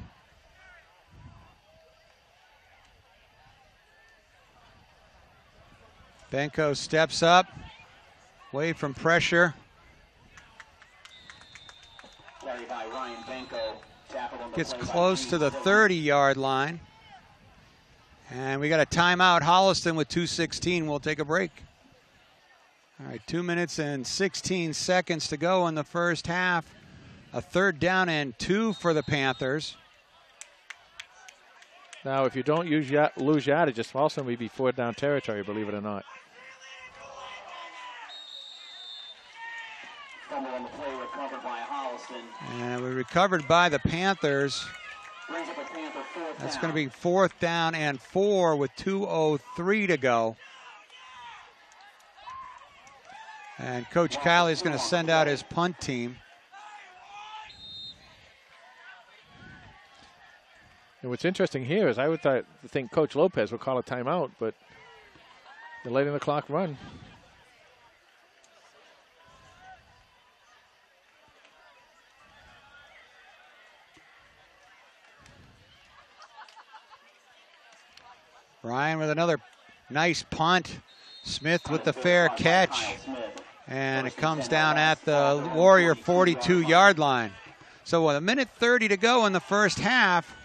Benko steps up, away from pressure. Carry by Ryan Benko. Gets close to the 30-yard line. And we got a timeout. Holliston with 2:16. We'll take a break. All right, 2 minutes and 16 seconds to go in the first half. A 3rd down and 2 for the Panthers. Now, if you don't lose yardage, it's also maybe 4th down territory, believe it or not. Fumble on the play recovered by Holliston. And we recovered by the Panthers. Brings up a Panther 4th That's down. going to be 4th down and 4 with 2:03 to go. And Coach Kiley is going to send out his punt team. And what's interesting here is I would think Coach Lopez would call a timeout, but they're letting the clock run. Ryan with another nice punt. Smith with the fair catch. And it comes down at the Warrior 42-yard line. So with 1:30 to go in the first half,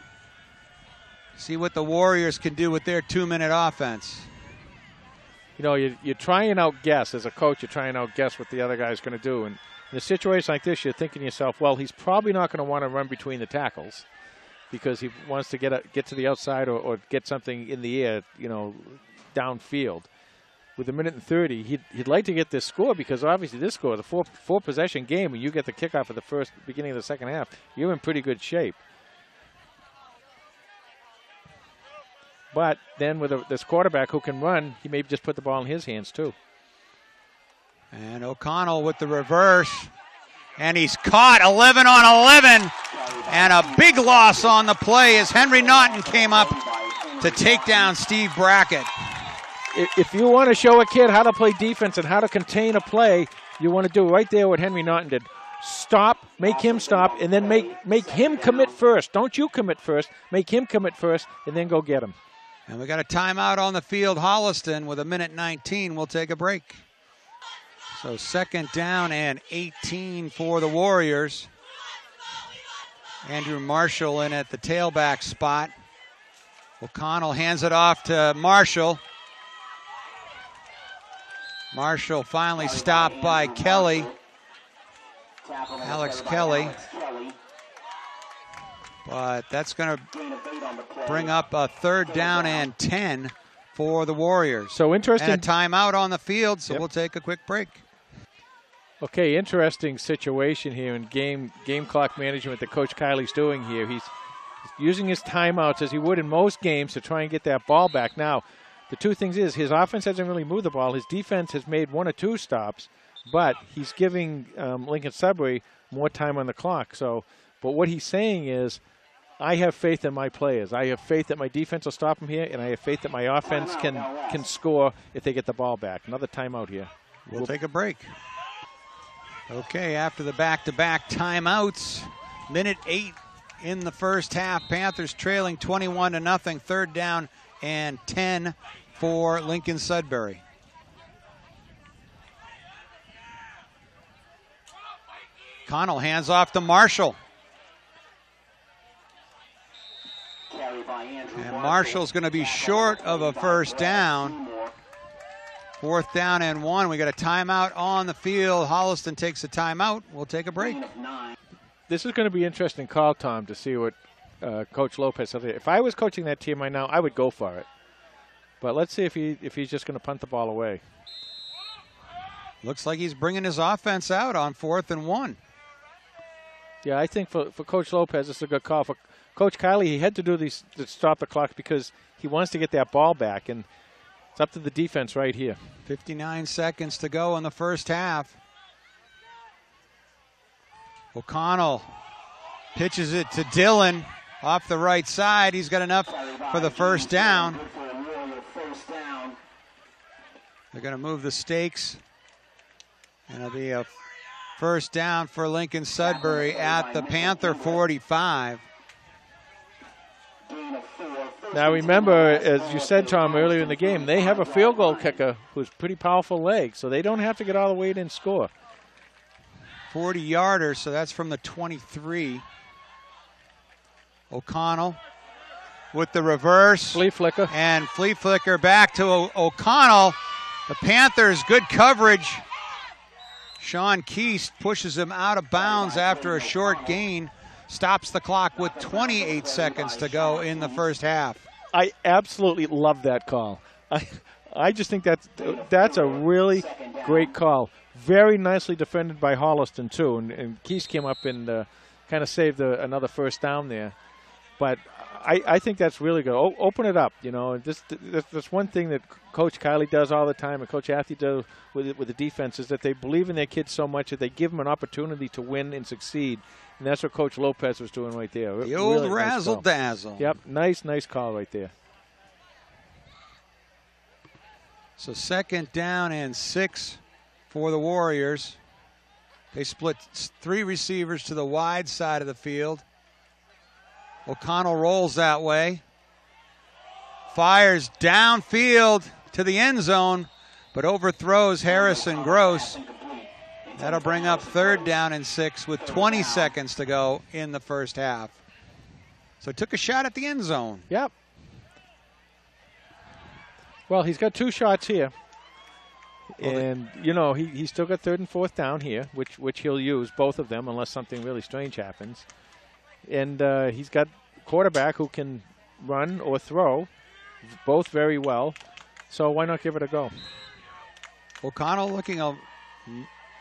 see what the Warriors can do with their 2-minute offense. You know, you're trying to outguess, as a coach, you're trying to outguess what the other guy's going to do. And in a situation like this, you're thinking to yourself, well, he's probably not going to want to run between the tackles because he wants to get to the outside or get something in the air, you know, downfield. With 1:30, he'd like to get this score because obviously this score is a four possession game, and you get the kickoff at the beginning of the second half. You're in pretty good shape. But then with this quarterback who can run, he may just put the ball in his hands too. And O'Connell with the reverse. And he's caught 11 on 11. And a big loss on the play as Henry Naughton came up to take down Steve Brackett. If you want to show a kid how to play defense and how to contain a play, you want to do right there what Henry Naughton did. Stop, make him stop, and then make him commit first. Don't you commit first. Make him commit first, and then go get him. And we got a timeout on the field. Holliston with 1:19. We'll take a break. So 2nd down and 18 for the Warriors. Andrew Marshall in at the tailback spot. O'Connell hands it off to Marshall. Marshall finally stopped by Kelly. Alex Kelly. But that's going to bring up a 3rd down and 10 for the Warriors. So interesting. And a timeout on the field, so We'll take a quick break. Okay, interesting situation here in game clock management that Coach Kiley's doing here. He's using his timeouts as he would in most games to try and get that ball back. Now, the two things is his offense hasn't really moved the ball. His defense has made 1 or 2 stops, but he's giving Lincoln-Sudbury more time on the clock. But what he's saying is, I have faith in my players. I have faith that my defense will stop them here, and I have faith that my offense can score if they get the ball back. Another timeout here. We'll take a break. Okay, after the back-to-back timeouts, 1:08 in the first half. Panthers trailing 21-0, 3rd down and 10 for Lincoln-Sudbury. Connell hands off to Marshall. And Marshall's going to be short of a 1st down. 4th down and 1. We got a timeout on the field. Holliston takes a timeout. We'll take a break. This is going to be an interesting call, Tom, to see what Coach Lopez said. If I was coaching that team right now, I would go for it. But let's see if he's just going to punt the ball away. Looks like he's bringing his offense out on 4th and 1. Yeah, I think for Coach Lopez, it's a good call. For Coach Kiley, he had to do these to stop the clock because he wants to get that ball back, and it's up to the defense right here. 59 seconds to go in the first half. O'Connell pitches it to Dillon off the right side. He's got enough for the 1st down. They're going to move the stakes, and it'll be a 1st down for Lincoln-Sudbury at the Panther 45. Now remember, as you said, Tom, earlier in the game, they have a field goal kicker who's pretty powerful leg, so they don't have to get all the way in and score. 40-yarder, so that's from the 23. O'Connell with the reverse. Flea flicker. And flea flicker back to O'Connell. The Panthers, good coverage. Sean Keast pushes him out of bounds after a short gain. stops the clock with 28 seconds to go in the first half. I absolutely love that call. I just think that's a really great call. Very nicely defended by Holliston, too. And Keys came up and kind of saved another first down there. But I think that's really good. Open it up, you know. That's one thing that Coach Kiley does all the time, and Coach Athy does with the defense, is that they believe in their kids so much that they give them an opportunity to win and succeed. And that's what Coach Lopez was doing right there. The old really razzle-dazzle. Nice. Yep, nice call right there. So 2nd down and 6 for the Warriors. They split 3 receivers to the wide side of the field. O'Connell rolls that way. Fires downfield to the end zone, but overthrows Harrison Gross. That'll bring up 3rd down and 6 with 20 seconds to go in the first half. So took a shot at the end zone. Yep. Well, he's got 2 shots here. And, you know, he's still got 3rd and 4th down here, which he'll use, both of them, unless something really strange happens. And he's got a quarterback who can run or throw, both very well. So why not give it a go? O'Connell looking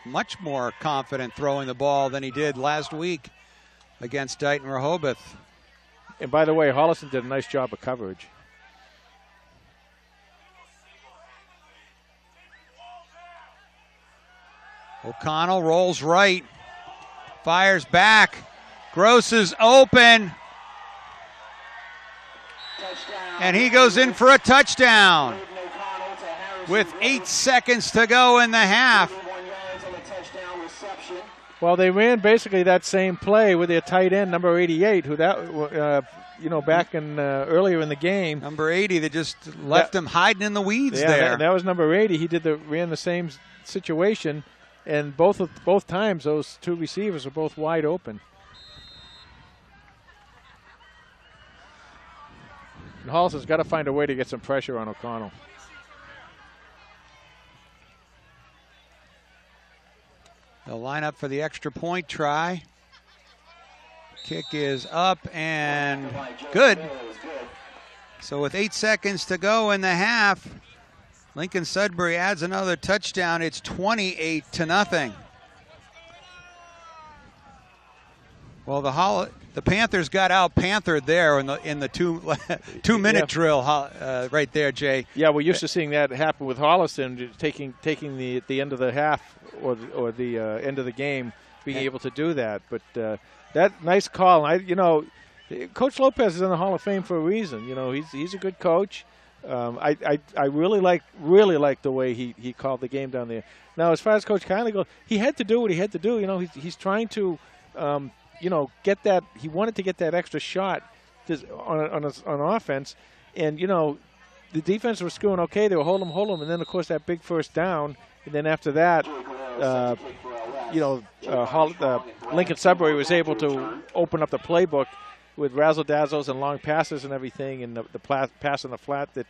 much more confident throwing the ball than he did last week against Dighton Rehoboth. And by the way, Holliston did a nice job of coverage. O'Connell rolls right, fires back. Gross is open, and he goes in for a touchdown with 8 seconds to go in the half. Well, they ran basically that same play with their tight end, number 88, who back in earlier in the game. Number 80, they just left him hiding in the weeds there. That was number 80. He ran the same situation, and both times those 2 receivers were both wide open. And Holliston's got to find a way to get some pressure on O'Connell. They'll line up for the extra point try. Kick is up and good. So with 8 seconds to go in the half, Lincoln-Sudbury adds another touchdown. It's 28-0. Well, the Panthers got out Panthered there in the 2 minute drill right there, Jay. Yeah, we're used to seeing that happen with Holliston, taking the end of the half or the end of the game, being able to do that. But that nice call. Coach Lopez is in the Hall of Fame for a reason. You know, he's a good coach. I really like the way he called the game down there. Now, as far as Coach Kiley goes, he had to do what he had to do. You know, he's trying to. Get that. He wanted to get that extra shot on offense, and the defense was doing okay. They were hold them, and then of course that big first down, and then after that, Lincoln-Sudbury was able to open up the playbook with razzle-dazzles and long passes and everything, and the pass on the flat that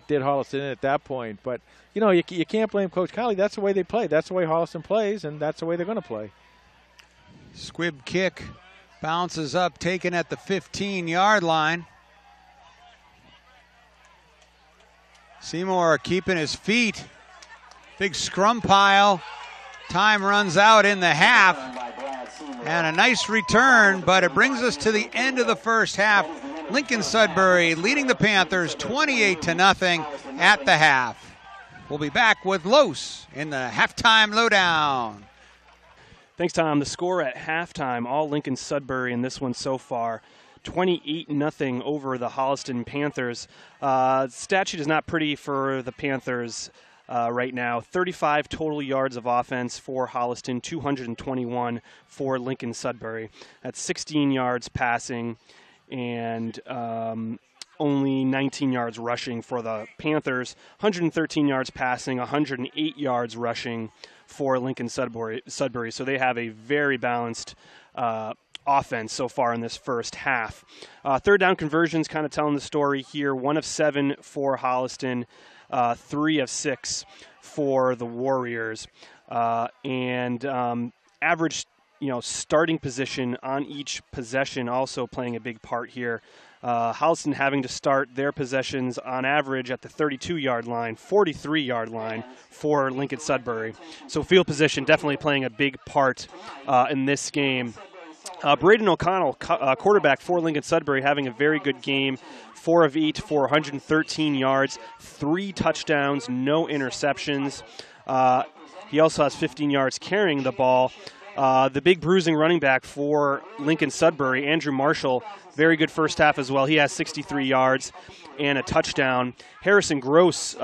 did Holliston in at that point. But you can't blame Coach Kiley. That's the way they play. That's the way Holliston plays, and that's the way they're going to play. Squib kick bounces up, taken at the 15-yard line. Seymour keeping his feet. Big scrum pile. Time runs out in the half. And a nice return, but it brings us to the end of the first half. Lincoln-Sudbury leading the Panthers 28-0 at the half. We'll be back with Los in the halftime lowdown. Thanks, Tom. The score at halftime, all Lincoln-Sudbury in this one so far, 28-0 over the Holliston Panthers. Stat sheet is not pretty for the Panthers right now. 35 total yards of offense for Holliston, 221 for Lincoln-Sudbury. That's 16 yards passing and only 19 yards rushing for the Panthers. 113 yards passing, 108 yards rushing for Lincoln-Sudbury. So they have a very balanced offense so far in this first half. Third down conversions kind of telling the story here. 1 of 7 for Holliston, 3 of 6 for the Warriors. And average starting position on each possession also playing a big part here. Holliston having to start their possessions on average at the 32-yard line, 43-yard line for Lincoln-Sudbury. So field position definitely playing a big part in this game. Braden O'Connell, quarterback for Lincoln-Sudbury, having a very good game. 4 of 8 for 113 yards, 3 touchdowns, no interceptions. He also has 15 yards carrying the ball. The big bruising running back for Lincoln-Sudbury, Andrew Marshall, very good first half as well. He has 63 yards and a touchdown. Harrison Gross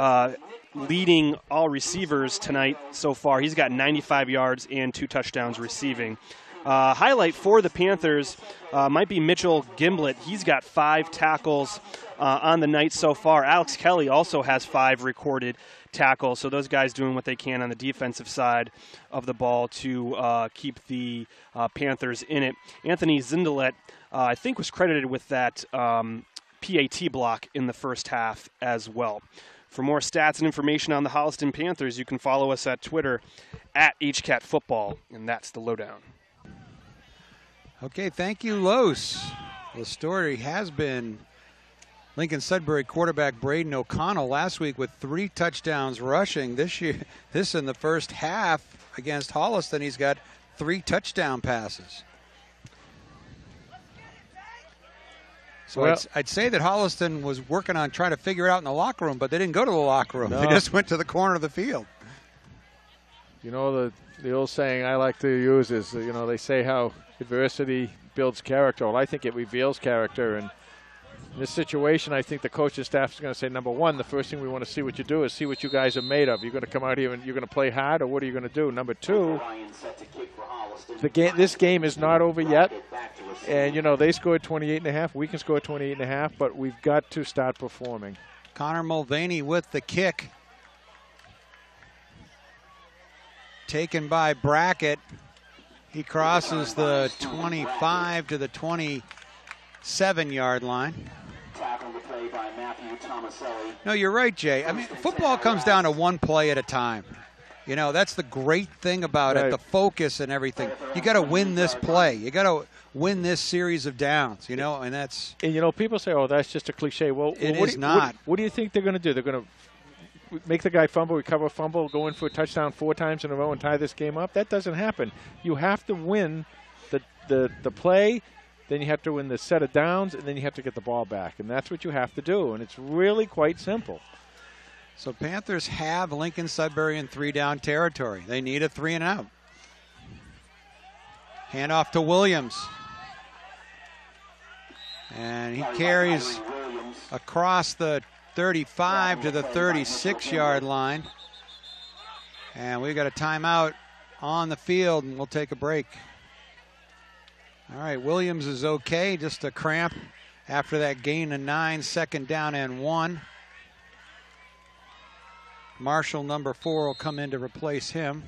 leading all receivers tonight so far. He's got 95 yards and 2 touchdowns receiving. Highlight for the Panthers might be Mitchell Gimblett. He's got 5 tackles on the night so far. Alex Kelly also has 5 recorded tackles. So those guys doing what they can on the defensive side of the ball to keep the Panthers in it. Anthony Zindelet, I think, was credited with that PAT block in the first half as well. For more stats and information on the Holliston Panthers, you can follow us at Twitter at HCatFootball, and that's the lowdown. Okay, thank you, Los. The story has been Lincoln-Sudbury quarterback Braden O'Connell last week with 3 touchdowns rushing. This in the first half against Holliston, he's got 3 touchdown passes. So well, I'd say that Holliston was working on trying to figure it out in the locker room, but they didn't go to the locker room. No. They just went to the corner of the field. You know, the old saying I like to use is, they say how adversity builds character. Well, I think it reveals character. And in this situation, I think the coaching staff is going to say, number one, the first thing we want to see what you do is see what you guys are made of. You're going to come out here and you're going to play hard, or what are you going to do? Number two, this game is not over yet. And, they scored 28.5. We can score 28.5, but we've got to start performing. Connor Mulvaney with the kick. Taken by Brackett. He crosses the 25 to the 27-yard line. No, you're right, Jay. I mean, football comes down to one play at a time. That's the great thing about it, the focus and everything. You got to win this play. You got to win this series of downs, and that's... And, people say, oh, that's just a cliche. Well, it is not. What do you think they're going to do? They're going to make the guy fumble, recover a fumble, go in for a touchdown 4 times in a row and tie this game up? That doesn't happen. You have to win the play, then you have to win the set of downs, and then you have to get the ball back. And that's what you have to do, and it's really quite simple. So Panthers have Lincoln-Sudbury in 3-down territory. They need a 3-and-out. Handoff to Williams. And he carries across the 35 to the 36-yard line. And we've got a timeout on the field, and we'll take a break. All right, Williams is okay, just a cramp after that gain of 9, 2nd down and 1. Marshall, number 4, will come in to replace him.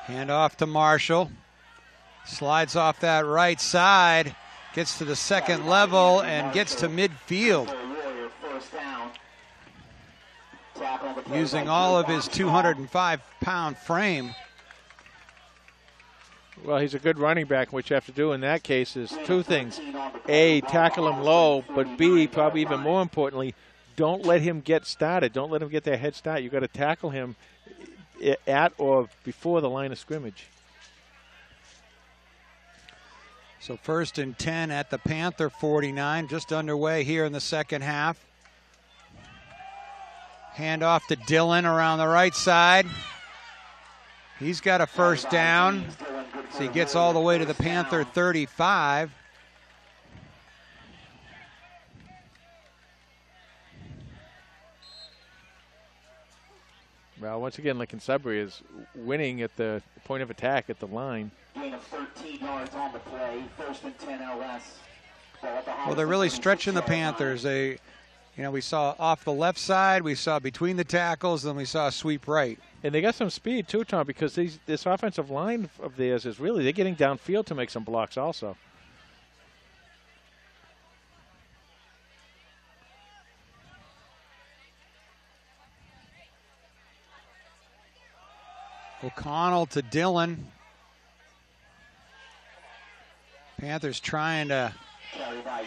Hand off to Marshall. Slides off that right side. Gets to the second level and gets to midfield. Using all of his 205-pound frame. Well, he's a good running back. What you have to do in that case is 2 things. A, tackle him low, but B, probably even more importantly, don't let him get started. Don't let him get their head start. You've got to tackle him at or before the line of scrimmage. So 1st and 10 at the Panther 49, just underway here in the second half. Hand off to Dillon around the right side. He's got a 1st down. So he gets all the way to the Panther 35. Well, once again, Lincoln-Sudbury is winning at the point of attack at the line. Gain of 13 yards on the play, 1st and 10 LS. Well, they're really stretching the Panthers. You know, we saw off the left side, we saw between the tackles, then we saw a sweep right. And they got some speed too, Tom, because this offensive line of theirs is really, they're getting downfield to make some blocks also. O'Connell to Dillon. Panthers trying to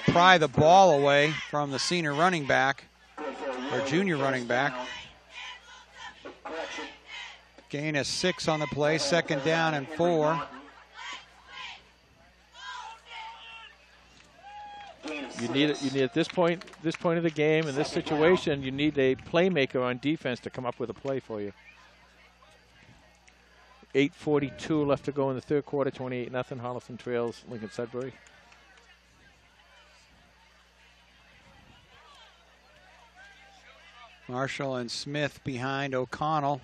pry the ball away from the senior running back, or junior running back. Gain of 6 on the play, 2nd down and 4. You need at this point of the game, in this situation, you need a playmaker on defense to come up with a play for you. 8:42 left to go in the third quarter, 28-0. Holliston trails Lincoln-Sudbury. Marshall and Smith behind O'Connell.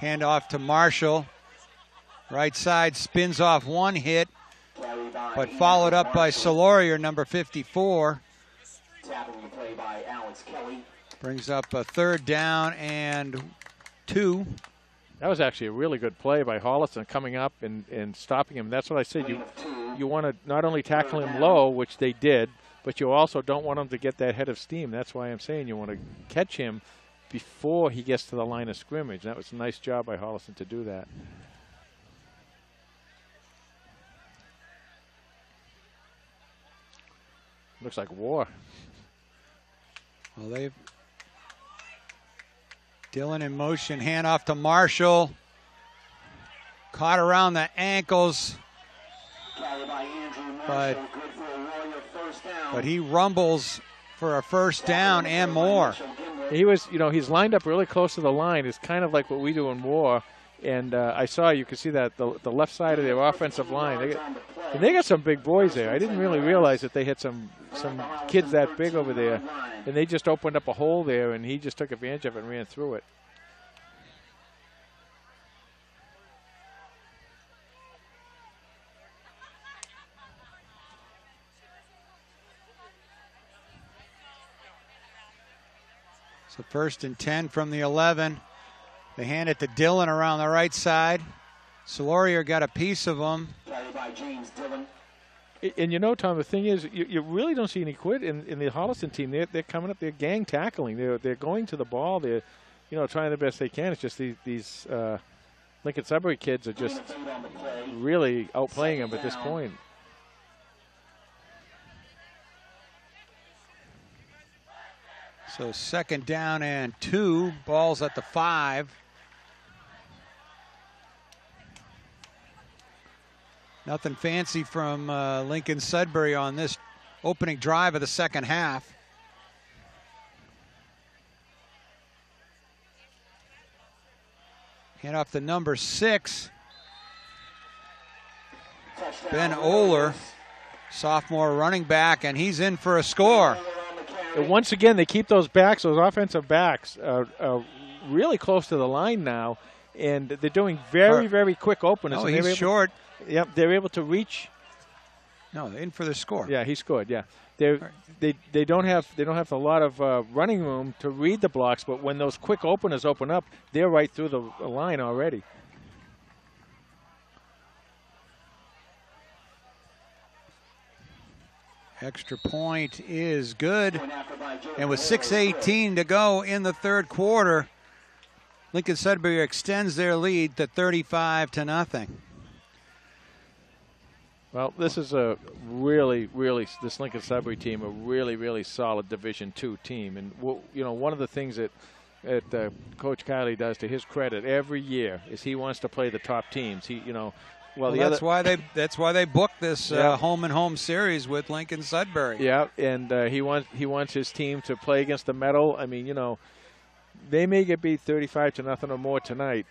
Handoff to Marshall. Right side spins off one hit, but followed up by Soloria, number 54. Brings up a 3rd down and 2. That was actually a really good play by Holliston, coming up and stopping him. That's what I said. You want to not only tackle him low, which they did, but you also don't want him to get that head of steam. That's why I'm saying you want to catch him before he gets to the line of scrimmage. That was a nice job by Holliston to do that. Looks like war. Well, they've Dillon in motion, handoff to Marshall. Caught around the ankles, but he rumbles for a 1st down and more. He was, he's lined up really close to the line. It's kind of like what we do in war. And you could see that the left side of their offensive line. They got some big boys there. I didn't really realize that they had some kids that big over there. And they just opened up a hole there, and he just took advantage of it and ran through it. So 1st and 10 from the 11. They hand it to Dillon around the right side. Soloria got a piece of him. And Tom, the thing is, you really don't see any quit in the Holliston team. They're coming up. They're gang tackling. They're going to the ball. They're trying the best they can. It's just these Lincoln-Sudbury kids are just really outplaying them at this point. So 2nd down and 2. Ball's at the 5. Nothing fancy from Lincoln-Sudbury on this opening drive of the 2nd half. Hand off the number 6. Ben Oler, sophomore running back, and he's in for a score. And once again, they keep those offensive backs, really close to the line now, and they're doing very quick openers. Oh, he's short. Yep, they're able to reach. No, in for the score. Yeah, he scored. Yeah, they don't have a lot of running room to read the blocks, but when those quick openers open up, they're right through the line already. Extra point is good. And with 6:18 to go in the 3rd quarter, Lincoln-Sudbury extends their lead to 35-0. Well, this is this Lincoln-Sudbury team, a really solid Division II team. And, one of the things that Coach Kiley does, to his credit, every year is he wants to play the top teams. That's why they booked this home and home series with Lincoln-Sudbury. Yeah, and he wants his team to play against the metal. I mean, they may get beat 35-0 or more tonight,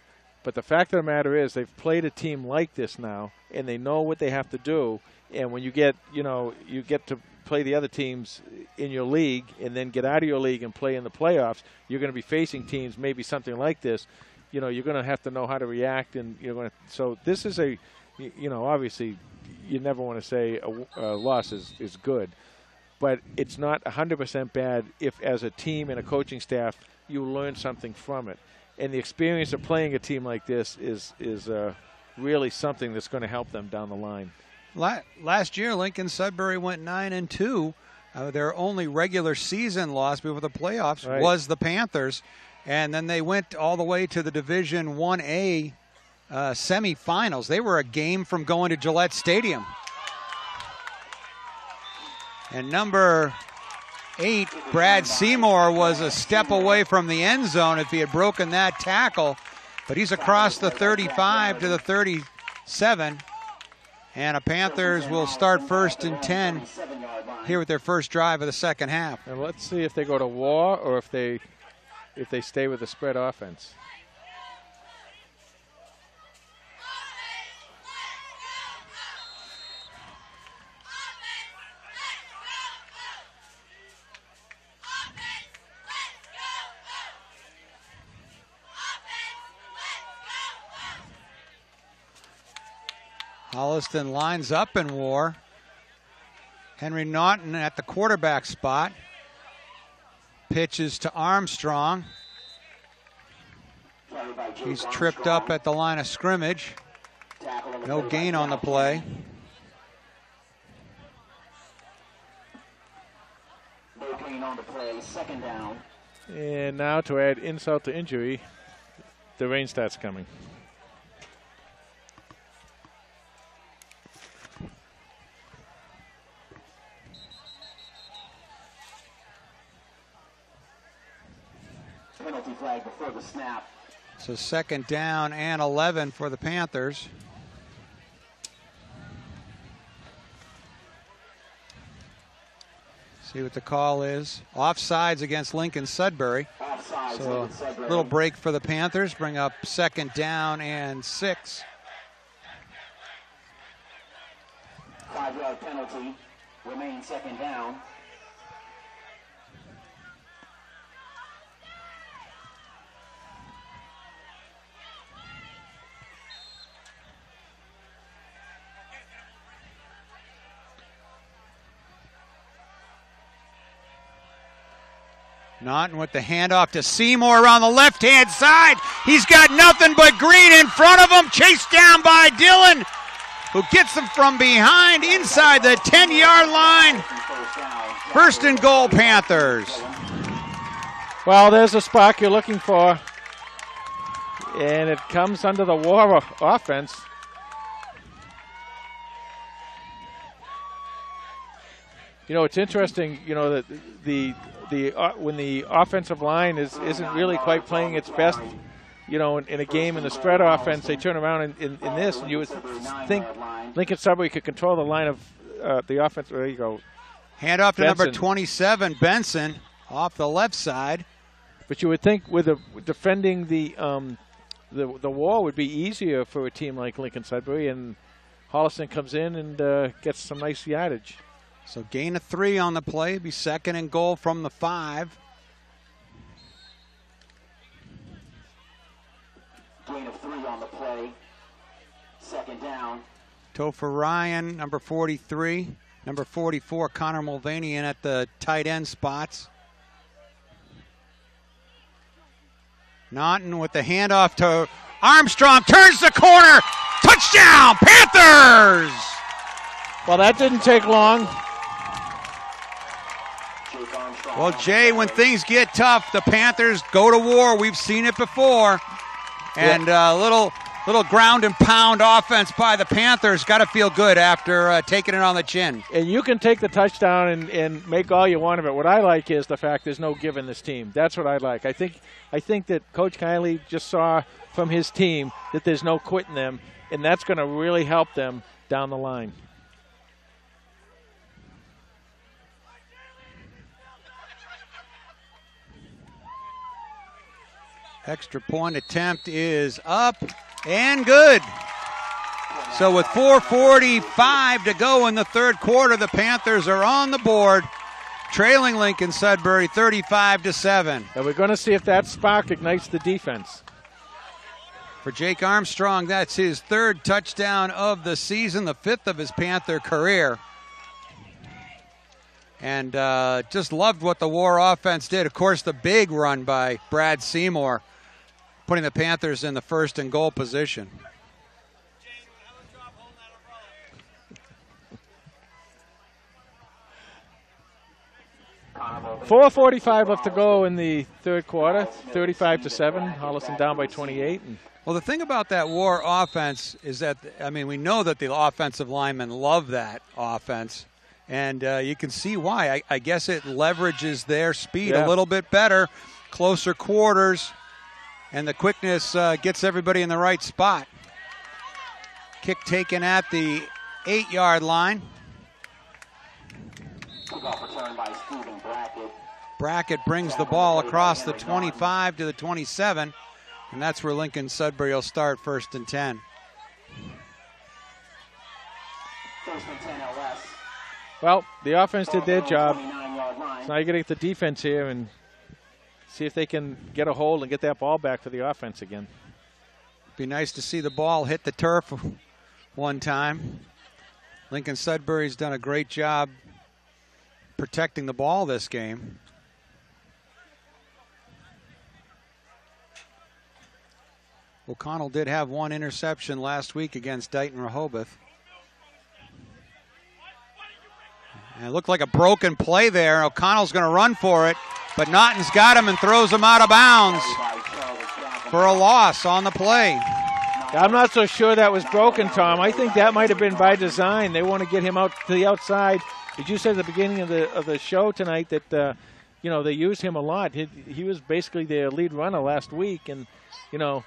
but the fact of the matter is they've played a team like this now, and they know what they have to do. And when you get to play the other teams in your league, and then get out of your league and play in the playoffs, you're going to be facing teams maybe something like this. You're going to have to know how to react, and so this is obviously you never want to say a loss is good, but it's not 100% bad if, as a team and a coaching staff, you learn something from it. And the experience of playing a team like this is really something that's going to help them down the line. Last year, Lincoln-Sudbury went 9-2. Their only regular season loss before the playoffs was the Panthers, and then they went all the way to the Division 1A semifinals. They were a game from going to Gillette Stadium. And number 8, Brad Seymour, was a step away from the end zone if he had broken that tackle, but he's across the 35 to the 37. And the Panthers will start 1st and 10 here with their first drive of the second half. And let's see if they go to war or if they stay with the spread offense. Holliston lines up in war. Henry Naughton at the quarterback spot. Pitches to Armstrong. He's tripped up at the line of scrimmage. No gain on the play. No gain on the play, second down. And now to add insult to injury, the rain starts coming. Penalty flag before the snap. So second down and 11 for the Panthers. See what the call is. Offsides against Lincoln-Sudbury. So a little break for the Panthers. Bring up second down and 6. 5-yard penalty. Remain second down. Naughton with the handoff to Seymour around the left-hand side. He's got nothing but green in front of him. Chased down by Dillon, who gets him from behind inside the 10-yard line. First and goal, Panthers. Well, there's a spark you're looking for. And it comes under the war offense. You know, it's interesting, you know, that when the offensive line isn't really quite playing its best, you know, in a game in the spread offense, they turn around in this, and you would think Lincoln-Sudbury could control the line of the offense. There you go. Handoff to number 27, Benson, off the left side. But you would think with defending the wall would be easier for a team like Lincoln-Sudbury, and Holliston comes in and gets some nice yardage. So gain of 3 on the play. Be second and goal from the 5. Gain of 3 on the play. Second down. Topher Ryan, number 43. Number 44, Connor Mulvaney at the tight end spots. Naughton with the handoff to Armstrong. Turns the corner. Touchdown, Panthers! Well, that didn't take long. Well, Jay, when things get tough, the Panthers go to war. We've seen it before. And a little ground and pound offense by the Panthers. Got to feel good after taking it on the chin. And you can take the touchdown and make all you want of it. What I like is the fact there's no giving this team. That's what I like. I think that Coach Kiley just saw from his team that there's no quitting them, and that's going to really help them down the line. Extra point attempt is up and good. So with 4:45 to go in the third quarter, the Panthers are on the board, trailing Lincoln-Sudbury 35-7. And we're going to see if that spark ignites the defense. For Jake Armstrong, that's his 3rd touchdown of the season, the 5th of his Panther career. And just loved what the War offense did. Of course, the big run by Brad Seymour, putting the Panthers in the first and goal position. .445 left to go in the third quarter, 35-7. Holliston down by 28. Well, the thing about that War offense is that, I mean, we know that the offensive linemen love that offense, and you can see why. I guess it leverages their speed a little bit better, closer quarters, and the quickness gets everybody in the right spot. Kick taken at the 8-yard line. Kickoff return by Stephen Brackett. Brackett brings the ball across the 25 to the 27, and that's where Lincoln-Sudbury will start, 1st and 10. 1st and 10 LS. Well, the offense did their job. So now you got to get the defense here and see if they can get a hold and get that ball back for the offense again. Be nice to see the ball hit the turf one time. Lincoln-Sudbury's done a great job protecting the ball this game. O'Connell did have one interception last week against Dighton Rehoboth. And it looked like a broken play there. O'Connell's going to run for it, but Naughton's got him and throws him out of bounds for a loss on the play. I'm not so sure that was broken, Tom. I think that might have been by design. They want to get him out to the outside. Did you say at the beginning of the show tonight that you know, they used him a lot? He was basically their lead runner last week, and you know,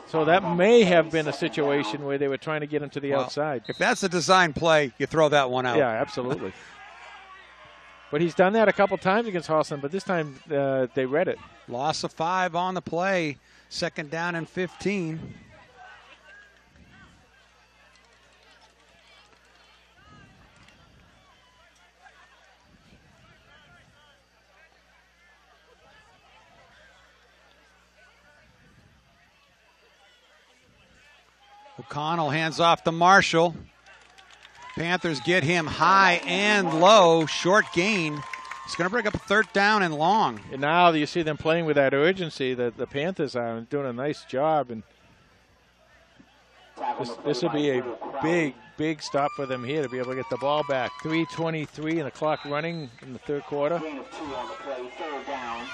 so that may have been a situation where they were trying to get him to the outside. If that's a design play, you throw that one out. Yeah, absolutely. But he's done that a couple times against Holliston, but this time they read it. Loss of 5 on the play. 2nd down and 15. O'Connell hands off to Marshall. Panthers get him high and low. Short gain. It's going to bring up a 3rd down and long. And now you see them playing with that urgency that the Panthers are doing a nice job. And this will be a big stop for them here to be able to get the ball back. 3:23 and the clock running in the third quarter. Gain of 2 on the play, 3rd down.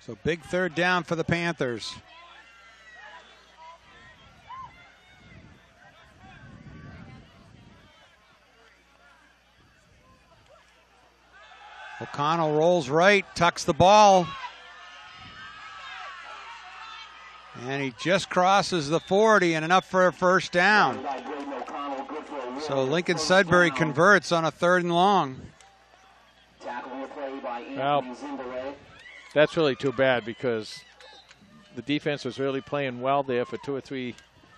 So big 3rd down for the Panthers. O'Connell rolls right, tucks the ball. And he just crosses the 40 and enough for a 1st down. So Lincoln-Sudbury converts on a 3rd and long. Well, that's really too bad because the defense was really playing well there for 2 or 3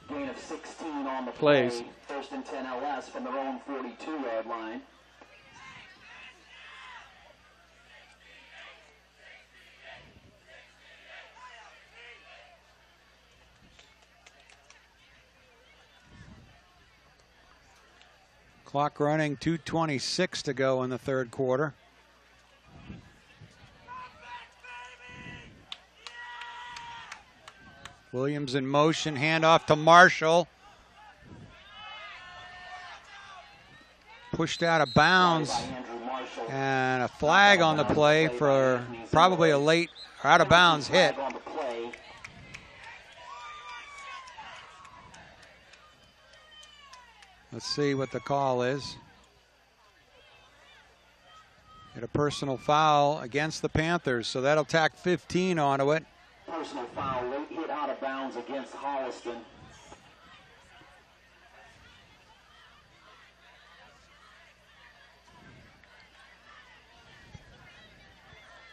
Gain of 16 on the plays. Play. 1st and 10 LS from their own 42-yard line. Clock running, 2:26 to go in the 3rd quarter. Williams in motion, handoff to Marshall. Pushed out of bounds, and a flag on the play for probably a late out of bounds hit. Let's see what the call is. Get a personal foul against the Panthers, so that'll tack 15 onto it. Personal foul, late hit out of bounds against Holliston.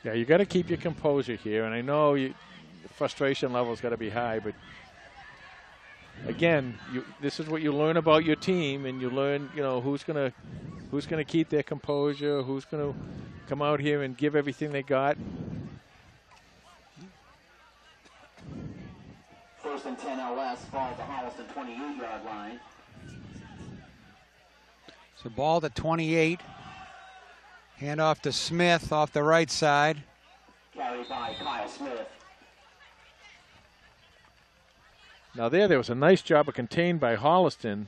Yeah, you got to keep your composure here, and I know the frustration level's got to be high, but again, this is what you learn about your team, and you learn, you know, who's gonna keep their composure, who's gonna come out here and give everything they got. First and 10 LS, ball at the Holliston 28-yard line. So ball at 28. Hand off to Smith off the right side. Carried by Kyle Smith. Now there was a nice job of contained by Holliston,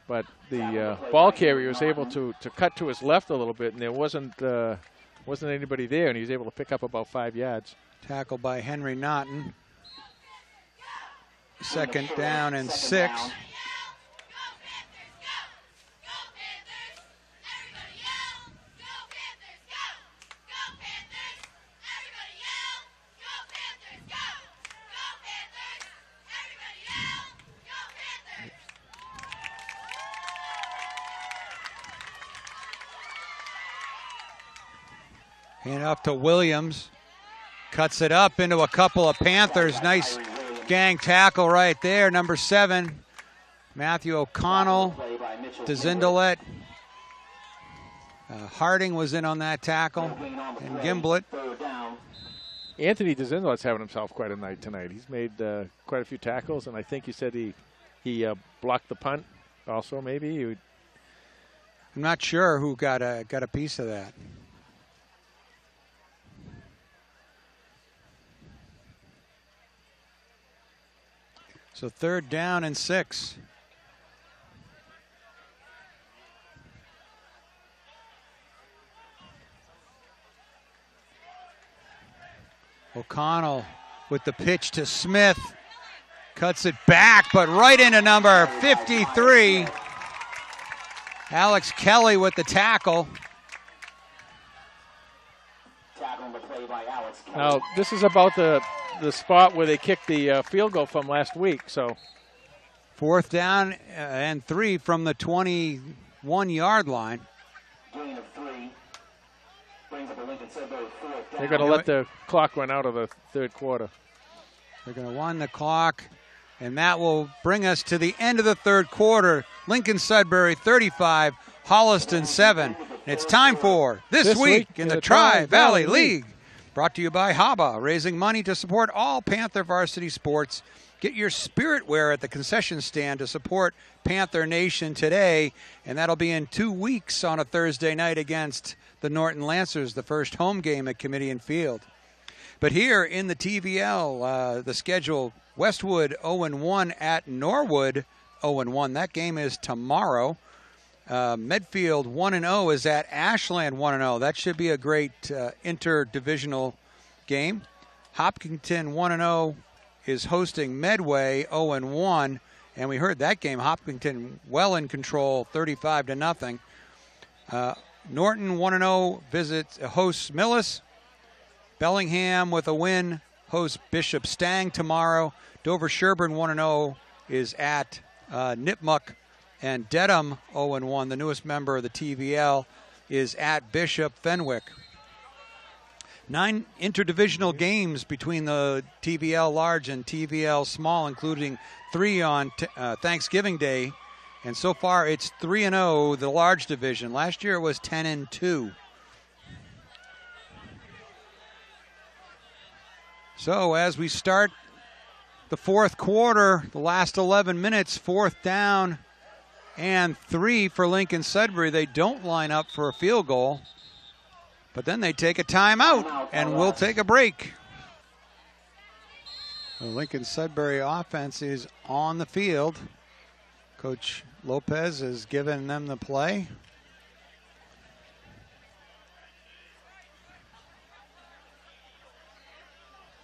but the ball carrier was able to cut to his left a little bit, and there wasn't anybody there, and he was able to pick up about 5 yards. Tackle by Henry Naughton. Second down and 6. Hand off to Williams. Cuts it up into a couple of Panthers. Nice gang tackle right there. Number 7, Matthew O'Connell. DeZindelet. Harding was in on that tackle. And Gimblett. Anthony DeZindelet's having himself quite a night tonight. He's made quite a few tackles, and I think you said he blocked the punt also, maybe? I'm not sure who got a piece of that. So third down and 6. O'Connell with the pitch to Smith. Cuts it back, but right into number 53. Alex Kelly with the tackle. Tackling the play by Alex Kelly. Now, this is about the spot where they kicked the field goal from last week. So, fourth down and 3 from the 21-yard line. Gain of 3. Brings up a Lincoln-Sudbury fourth down. They're going to let the clock run out of the third quarter. They're going to wind the clock, and that will bring us to the end of the third quarter. Lincoln-Sudbury 35, Holliston 7. And it's time for This Week in the Tri-Valley League. Brought to you by Haba, raising money to support all Panther varsity sports. Get your spirit wear at the concession stand to support Panther Nation today, and that'll be in 2 weeks on a Thursday night against the Norton Lancers, the first home game at Comedian Field. But here in the TVL, the schedule, Westwood 0-1 at Norwood 0-1. That game is tomorrow. Medfield 1-0 is at Ashland 1-0. That should be a great interdivisional game. Hopkinton 1-0 is hosting Medway 0-1, and we heard that game. Hopkinton well in control, 35-0. Norton 1-0 hosts Millis. Bellingham with a win hosts Bishop Stang tomorrow. Dover Sherburne 1-0 is at Nipmuc. And Dedham 0-1, the newest member of the TVL, is at Bishop Fenwick. 9 interdivisional games between the TVL Large and TVL Small, including 3 on Thanksgiving Day. And so far it's 3-0, the large division. Last year it was 10-2. So as we start the fourth quarter, the last 11 minutes, fourth down and 3 for Lincoln-Sudbury. They don't line up for a field goal, but then they take a timeout, and we'll take a break. The Lincoln-Sudbury offense is on the field. Coach Lopez has given them the play.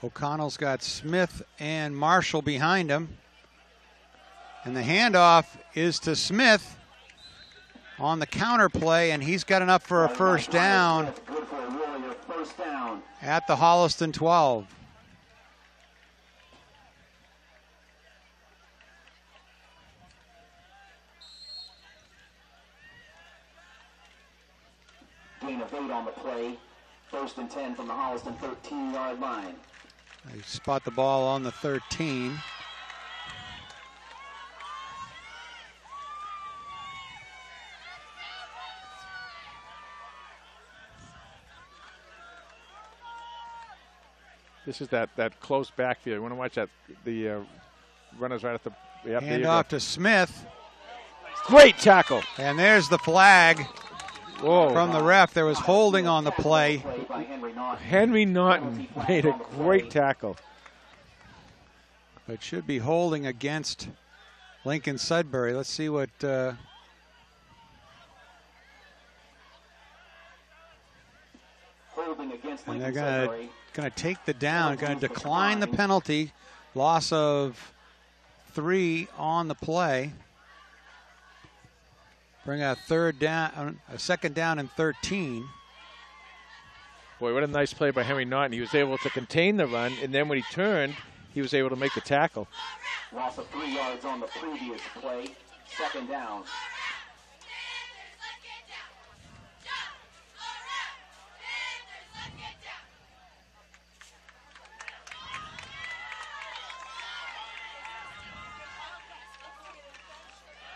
O'Connell's got Smith and Marshall behind him. And the handoff is to Smith on the counter play, and he's got enough for a first down at the Holliston 12. Gain of 8 on the play. First and 10 from the Holliston 13-yard line. They spot the ball on the 13. This is that close backfield. You want to watch that runners right at the. Yep, Hand off to Smith. Great tackle. And there's the flag. Whoa. From the ref. There was holding on the play. Henry Naughton made a great tackle. But should be holding against Lincoln-Sudbury. Let's see what. And they're going to take the down, going to decline the penalty. Loss of 3 on the play. Bring a second down and 13. Boy, what a nice play by Henry Naughton. He was able to contain the run, and then when he turned, he was able to make the tackle. Loss of 3 yards on the previous play. Second down.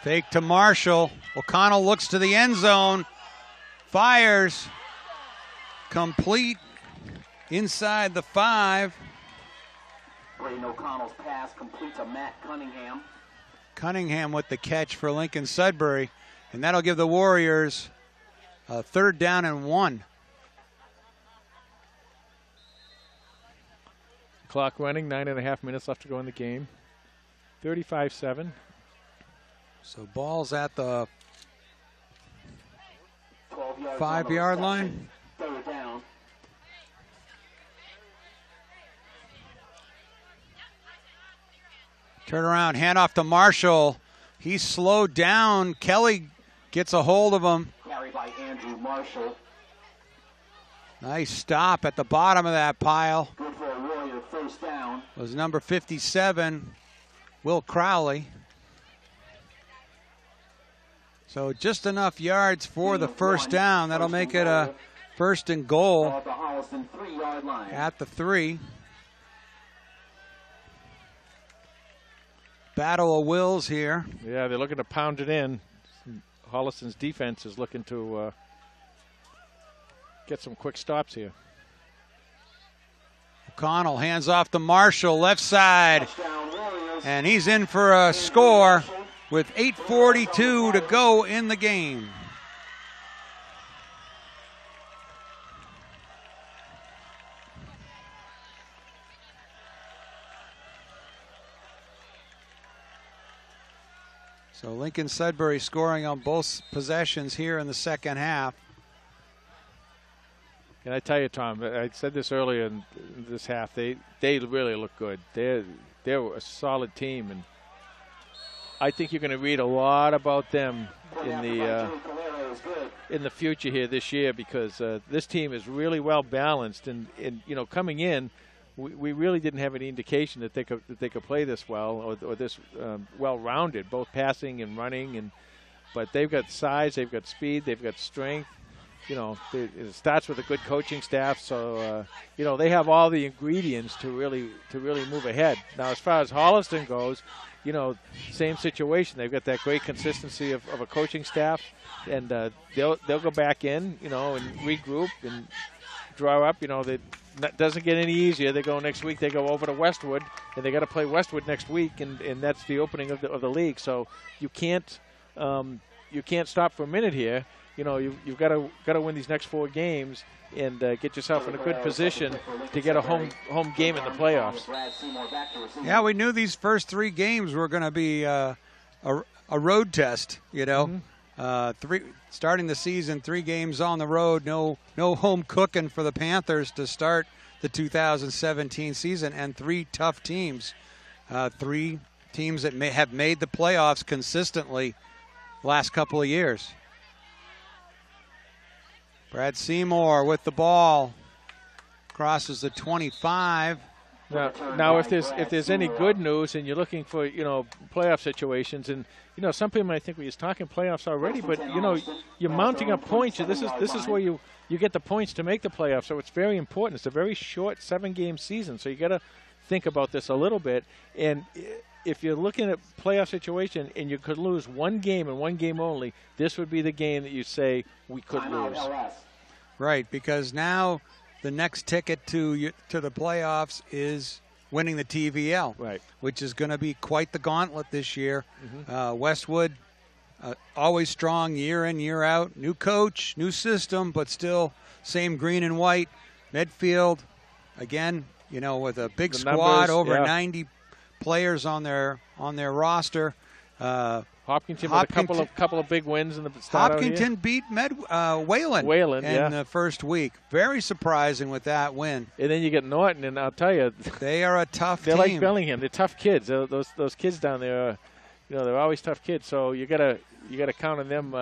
Fake to Marshall. O'Connell looks to the end zone. Fires. Complete inside the 5. Braden O'Connell's pass complete to Matt Cunningham. Cunningham with the catch for Lincoln-Sudbury. And that'll give the Warriors a 3rd down and 1. Clock running, 9.5 minutes left to go in the game. 35-7. So ball's at the 5-yard line. 3rd down. Turn around, hand off to Marshall. He's slowed down. Kelly gets a hold of him. Carried by Andrew Marshall. Nice stop at the bottom of that pile. Good for a Warrior 1st down. Was number 57, Will Crowley. So just enough yards for the 1st down. That'll make it a 1st and goal At the Holliston 3-yard line. at the 3. Battle of wills here. Yeah, they're looking to pound it in. Holliston's defense is looking to get some quick stops here. O'Connell hands off to Marshall, left side. And he's in for a score with 8:42 to go in the game. So Lincoln-Sudbury scoring on both possessions here in the second half. And I tell you, Tom, I said this earlier in this half, they really look good. They're a solid team, and I think you're going to read a lot about them in the future here this year, because this team is really well balanced, and you know, coming in, we really didn't have any indication that they could play this well or this well-rounded, both passing and running, but they've got size, they've got speed, they've got strength. You know, it starts with a good coaching staff, so you know, they have all the ingredients to really move ahead. Now, as far as Holliston goes, you know, same situation. They've got that great consistency of a coaching staff, and they'll go back in, you know, and regroup and draw up. You know, that doesn't get any easier. They go next week. They go over to Westwood, and they got to play Westwood next week, and that's the opening of the league. So you can't stop for a minute here. You know, you've got to win these next 4 games and get yourself in a good position to get a home game in the playoffs. Yeah, we knew these first 3 games were going to be a road test. You know, starting the season, 3 games on the road, no home cooking for the Panthers to start the 2017 season, and 3 tough teams, 3 teams that have made the playoffs consistently last couple of years. Brad Seymour with the ball, crosses the 25. Now, if there's any good news, and you're looking for, you know, playoff situations, and you know, some people might think we're talking playoffs already, but you know, you're mounting up points. This is where you get the points to make the playoffs. So it's very important. It's a very short 7-game season, so you got to think about this a little bit. And if you're looking at playoff situation and you could lose 1 game and 1 game only, this would be the game that you say we could lose. Right, because now the next ticket to the playoffs is winning the TVL, Right. which is going to be quite the gauntlet this year. Westwood, always strong year in, year out. New coach, new system, but still same green and white. Medfield, again, with a big squad, over 90 players on their roster. Hopkinton with a couple of big wins in the start. Hopkinton beat Wayland in the first week. Very surprising with that win. And then you get Norton, and I'll tell you, they are a tough team. They're like Bellingham. They're tough kids. Those kids down there, they're always tough kids. So you gotta count on them.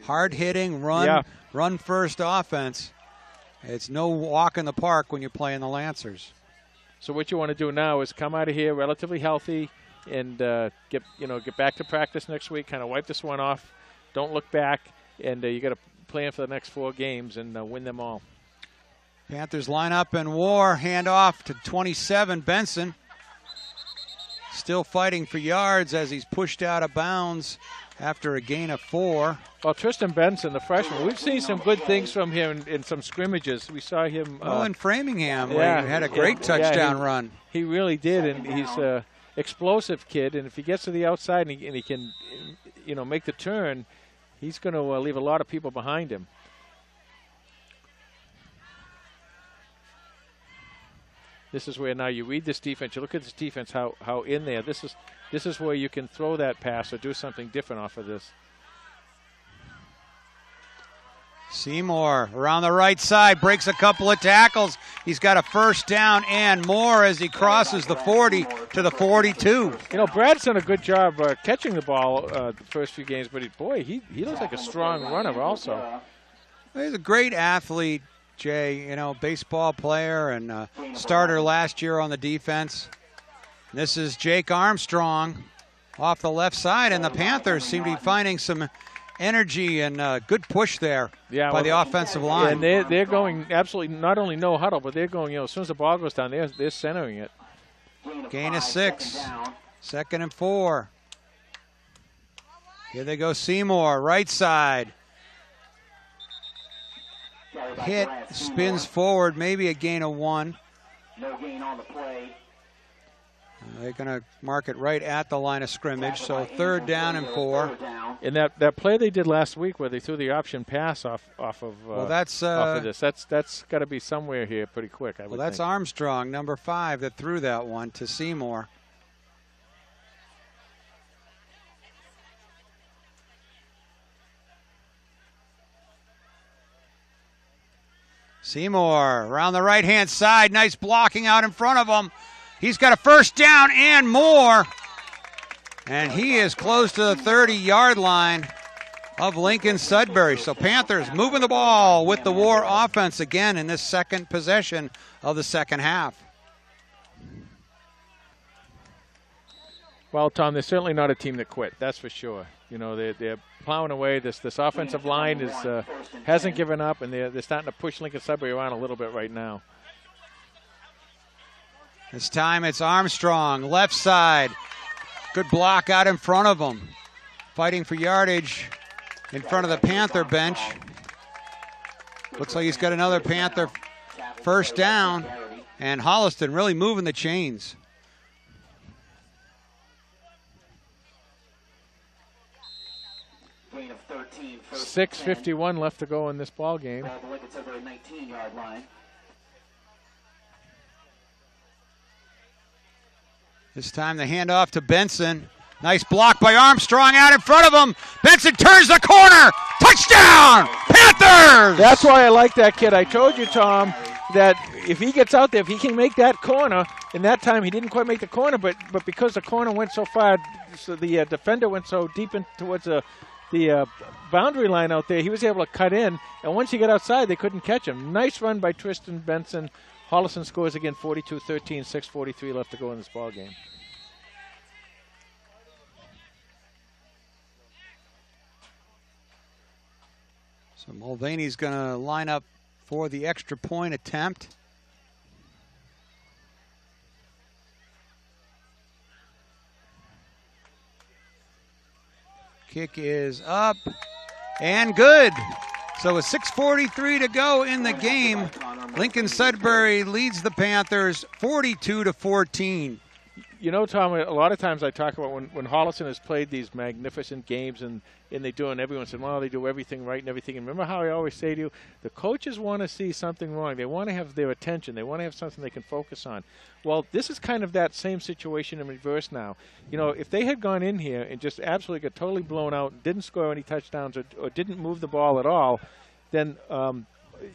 Hard hitting, run first offense. It's no walk in the park when you're playing the Lancers. So what you want to do now is come out of here relatively healthy and get back to practice next week. Kind of wipe this one off. Don't look back, and you got to plan for the next 4 games and win them all. Panthers line up in war. Hand off to 27 Benson. Still fighting for yards as he's pushed out of bounds after a gain of 4. Well, Tristan Benson, the freshman, we've seen some good things from him in some scrimmages. We saw him in Framingham, where he had a great touchdown run. He really did, and he's an explosive kid. And if he gets to the outside and he can, make the turn, he's going to leave a lot of people behind him. This is where now you read this defense. You look at this defense, how in there. This is where you can throw that pass or do something different off of this. Seymour around the right side, breaks a couple of tackles. He's got a first down and more as he crosses the 40 to the 42. Brad's done a good job catching the ball the first few games, but he looks like a strong runner also. He's a great athlete, Jay, baseball player and starter last year on the defense. This is Jake Armstrong off the left side, and the Panthers seem to be finding some energy and good push there by the offensive line. And they're going absolutely not only no huddle, but they're going, as soon as the ball goes down, they're centering it. Gain of 6. 2nd and 4. Here they go, Seymour, right side. Hit, spins forward, maybe a gain of 1. No gain on the play. They're going to mark it right at the line of scrimmage, so 3rd down and 4. And that play they did last week where they threw the option pass off of this, that's got to be somewhere here pretty quick, I would think. That's Armstrong, number 5, that threw that one to Seymour. Seymour around the right-hand side. Nice blocking out in front of him. He's got a first down and more. And he is close to the 30-yard line of Lincoln-Sudbury. So Panthers moving the ball with the war offense again in this second possession of the second half. Well, Tom, they're certainly not a team that quit. That's for sure. They're plowing away. This offensive line hasn't given up, and they're starting to push Lincoln-Sudbury around a little bit right now. This time it's Armstrong, left side. Good block out in front of him. Fighting for yardage in front of the Panther bench. Looks like he's got another Panther first down, and Holliston really moving the chains. 6:51 left to go in this ball game. This time the handoff to Benson. Nice block by Armstrong out in front of him. Benson turns the corner. Touchdown, Panthers! That's why I like that kid. I told you, Tom, that if he gets out there, if he can make that corner, in that time he didn't quite make the corner, but because the corner went so far, so the defender went so deep in towards the boundary line out there, he was able to cut in, and once he got outside, they couldn't catch him. Nice run by Tristan Benson. Holliston scores again 42-13, 6:43 left to go in this ball game. So Mulvaney's going to line up for the extra point attempt. Kick is up and good. So with 6:43 to go in the game, Lincoln-Sudbury leads the Panthers 42-14. You know, Tom, a lot of times I talk about when Holliston has played these magnificent games and they do, and everyone said, well, they do everything right and everything. And remember how I always say to you, the coaches want to see something wrong. They want to have their attention. They want to have something they can focus on. Well, this is kind of that same situation in reverse now. You know, if they had gone in here and just absolutely got totally blown out, didn't score any touchdowns or didn't move the ball at all, then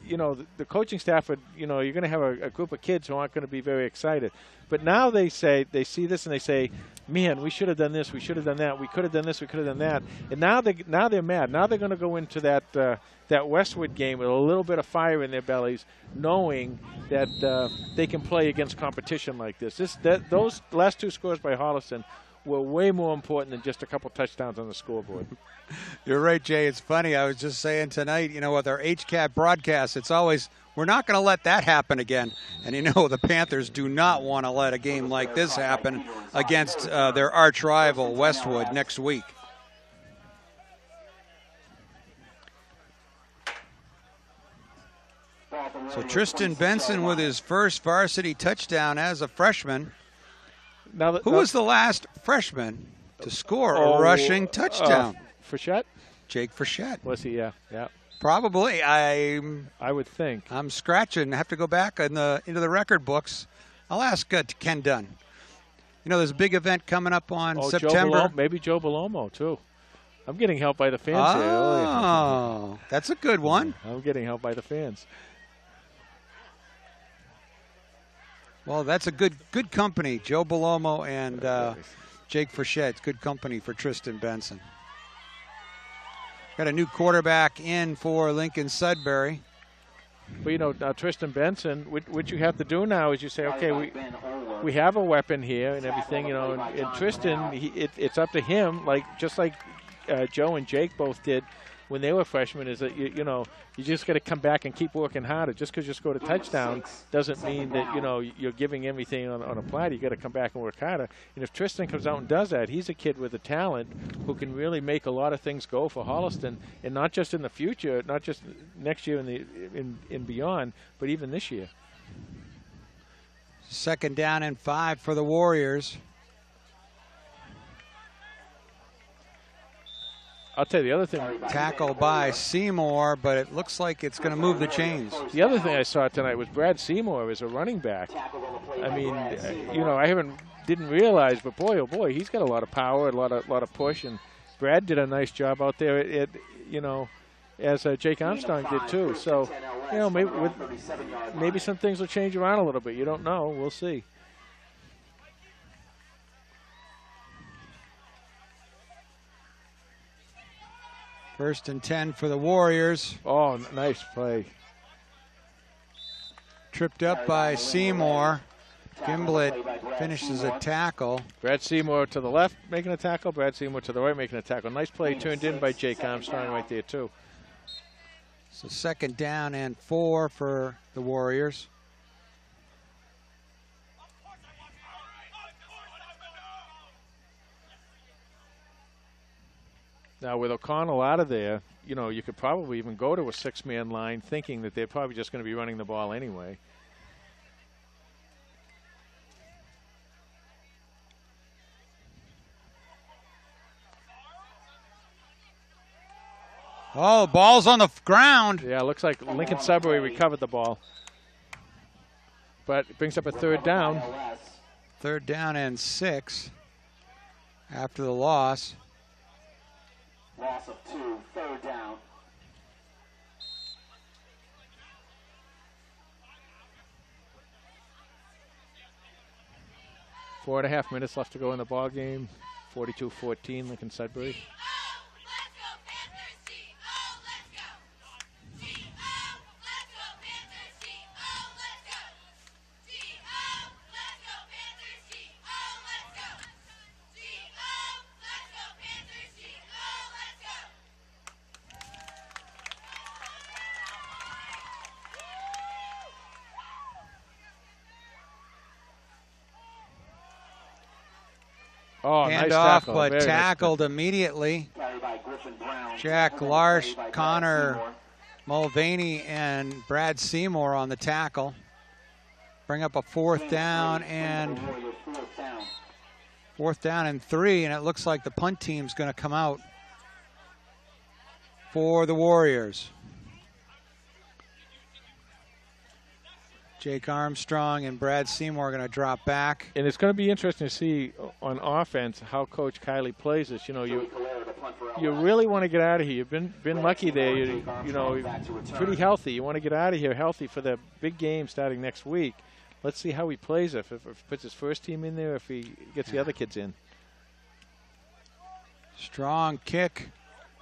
you know, the coaching staff would, you know, you're going to have a group of kids who aren't going to be very excited. But now they see this and they say, man, we should have done this, we should have done that, we could have done this, we could have done that. And now they're mad. Now they're going to go into that Westwood game with a little bit of fire in their bellies, knowing that they can play against competition like this. Those last two scores by Holliston were way more important than just a couple touchdowns on the scoreboard. You're right, Jay. It's funny. I was just saying tonight, you know, with our HCAT broadcast, it's always, we're not going to let that happen again. And, you know, the Panthers do not want to let a game like this happen against their arch rival, Westwood, next week. So Tristan Benson with his first varsity touchdown as a freshman. Who was the last freshman to score a rushing touchdown? Frechette? Jake Frechette. Was he? Yeah. Probably. I would think. I'm scratching. I have to go back into the record books. I'll ask Ken Dunn. You know, there's a big event coming up on September. Maybe Joe Bellomo, too. I'm getting helped by the fans here. Oh, that's a good one. I'm getting helped by the fans. Well, that's a good company. Joe Bellomo and Jake Frechette. It's good company for Tristan Benson. Got a new quarterback in for Lincoln-Sudbury. Well, you know, Tristan Benson, what you have to do now is you say, okay, we have a weapon here and everything, you know, and Tristan, it's up to him, just like Joe and Jake both did when they were freshmen, is that, you know, you just got to come back and keep working harder. Just because you scored a touchdown doesn't mean that, you know, you're giving everything on a platter. You got to come back and work harder. And if Tristan comes out and does that, he's a kid with a talent who can really make a lot of things go for Holliston, and not just in the future, not just next year and beyond, but even this year. 2nd down and 5 for the Warriors. I'll tell you the other thing. Tackle by Seymour, but it looks like it's going to move the chains. The other thing I saw tonight was Brad Seymour as a running back. I mean, you know, I didn't realize, but boy, oh boy, he's got a lot of power, a lot of push, and Brad did a nice job out there. You know, as Jake Armstrong did too. So, you know, maybe some things will change around a little bit. You don't know. We'll see. First and 10 for the Warriors. Oh, nice play. Tripped up by Seymour. Gimblett finishes a tackle. Brad Seymour to the left making a tackle. Brad Seymour to the right making a tackle. Nice play turned in by Jake Armstrong right there too. So 2nd down and 4 for the Warriors. Now, with O'Connell out of there, you know, you could probably even go to a 6-man line thinking that they're probably just going to be running the ball anyway. Oh, ball's on the ground. Yeah, it looks like Lincoln-Sudbury recovered the ball. But it brings up a 3rd down. 3rd down and 6 after the loss. Loss of 2, 3rd down. Four and a half minutes left to go in the ball game. 42-14, Lincoln-Sudbury. Oh, hand nice off, tackle. but Very tackled nice immediately. Jack Larsh, Connor Mulvaney and Brad Seymour on the tackle. Bring up a 4th down and 3, and it looks like the punt team's going to come out for the Warriors. Jake Armstrong and Brad Seymour are going to drop back. And it's going to be interesting to see on offense how Coach Kiley plays this. You know, you really want to get out of here. You've been lucky there. You know, pretty healthy. You want to get out of here healthy for the big game starting next week. Let's see how he plays if he puts his first team in there, if he gets the other kids in. Strong kick.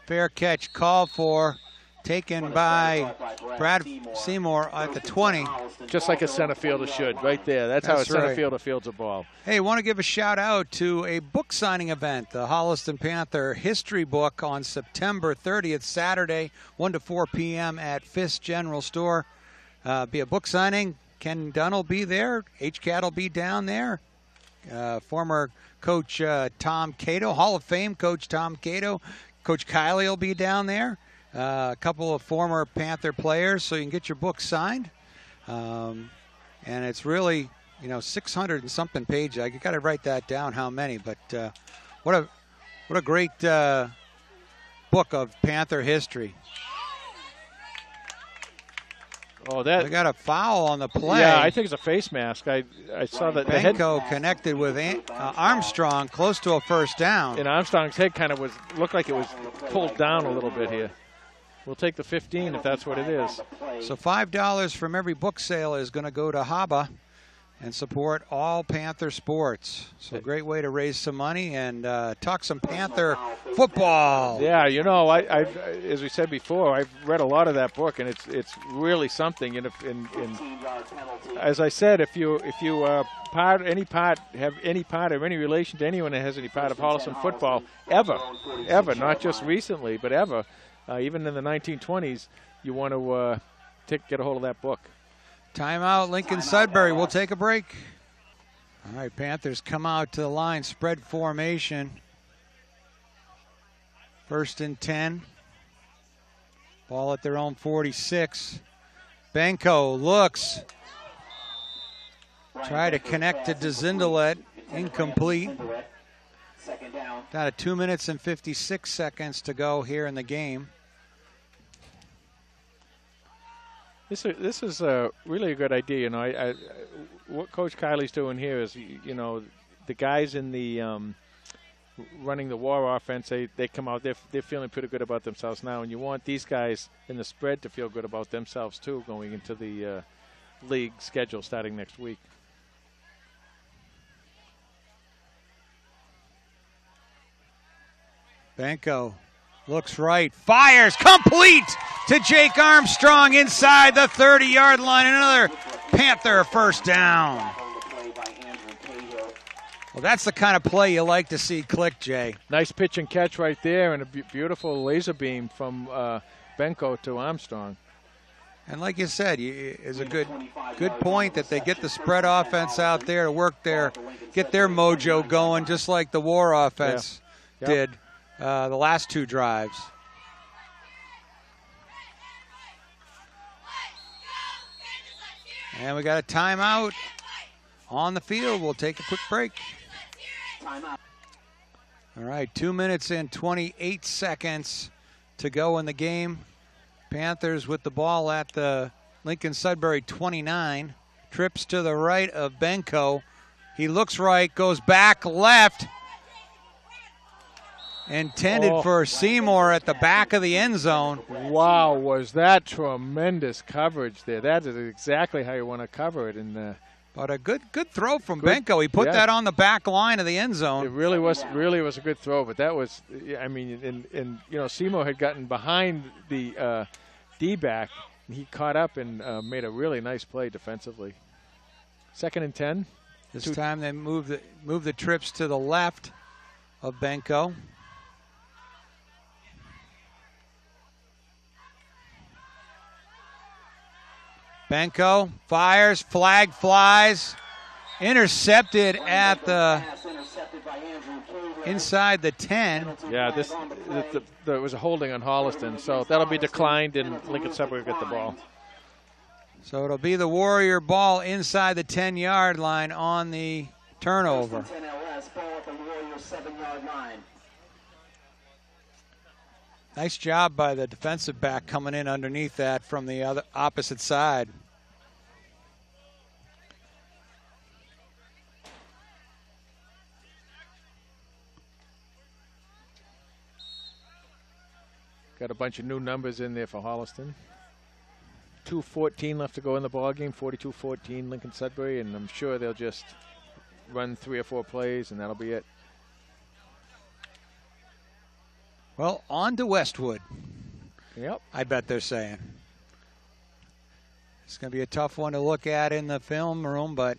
Fair catch called for. Taken by Brad Seymour at the 20. Just like a center fielder should, right there. That's how a center right. fielder fields a ball. Hey, want to give a shout out to a book signing event, the Holliston Panther History Book on September 30th, Saturday, 1 to 4 p.m. at Fisk General Store. Be a book signing. Ken Dunn will be there. H-Cat will be down there. Former coach Tom Cato, Hall of Fame coach Tom Cato. Coach Kiley will be down there. A couple of former Panther players, so you can get your book signed. And it's really, 600 and something pages. I got to write that down, how many. But what a great book of Panther history. Oh, that! They got a foul on the play. Yeah, I think it's a face mask. I saw that. Benko connected with Armstrong, close to a first down. And Armstrong's head kind of looked like it was pulled down a little bit here. We'll take the 15 if that's what it is. So $5 from every book sale is going to go to HABA and support all Panther sports. So a great way to raise some money and talk some Panther football. Yeah, I've as we said before, I've read a lot of that book, and it's really something. And as I said, if you have any part or any relation to anyone that has any part of Holliston football ever, not just recently, but ever, even in the 1920s, you want to get a hold of that book. Timeout, Lincoln-Sudbury. We'll take a break. All right, Panthers come out to the line, spread formation. 1st and 10. Ball at their own 46. Benko looks. Try to connect to DeZindelet. Incomplete. Down to 2 minutes and 56 seconds to go here in the game. This is really a good idea. What Coach Kiley's doing here is, the guys in the running the war offense, they come out, they're feeling pretty good about themselves now, and you want these guys in the spread to feel good about themselves too going into the league schedule starting next week. Benko looks right, fires, complete to Jake Armstrong inside the 30-yard line. Another Panther first down. Well, that's the kind of play you like to see click, Jay. Nice pitch and catch right there, and a beautiful laser beam from Benko to Armstrong. And like you said, is a good point that they get the spread offense out there to work get their mojo going, just like the war offense did the last 2 drives. And we got a timeout on the field. We'll take a quick break. Timeout. All right, 2 minutes and 28 seconds to go in the game. Panthers with the ball at the Lincoln-Sudbury 29. Trips to the right of Benko. He looks right, goes back left. Intended for Seymour at the back of the end zone. Wow, was that tremendous coverage there. That is exactly how you want to cover it. But a good throw from Benko. He put that on the back line of the end zone. It really was a good throw. But that was, Seymour had gotten behind the D-back. And he caught up and made a really nice play defensively. 2nd and 10. This time they move the trips to the left of Benko. Benko fires, flag flies, intercepted at the inside the 10. Yeah, there was a holding on Holliston, so that'll be declined, and Lincoln-Sudbury will get the ball. So it'll be the Warrior ball inside the 10-yard line on the turnover. 10 LS, ball at the Warrior 7-yard line. Nice job by the defensive back coming in underneath that from the other opposite side. Got a bunch of new numbers in there for Holliston. 2:14 left to go in the ball game. 42-14 Lincoln-Sudbury, and I'm sure they'll just run 3 or 4 plays, and that'll be it. Well, on to Westwood. Yep. I bet they're saying. It's going to be a tough one to look at in the film room, but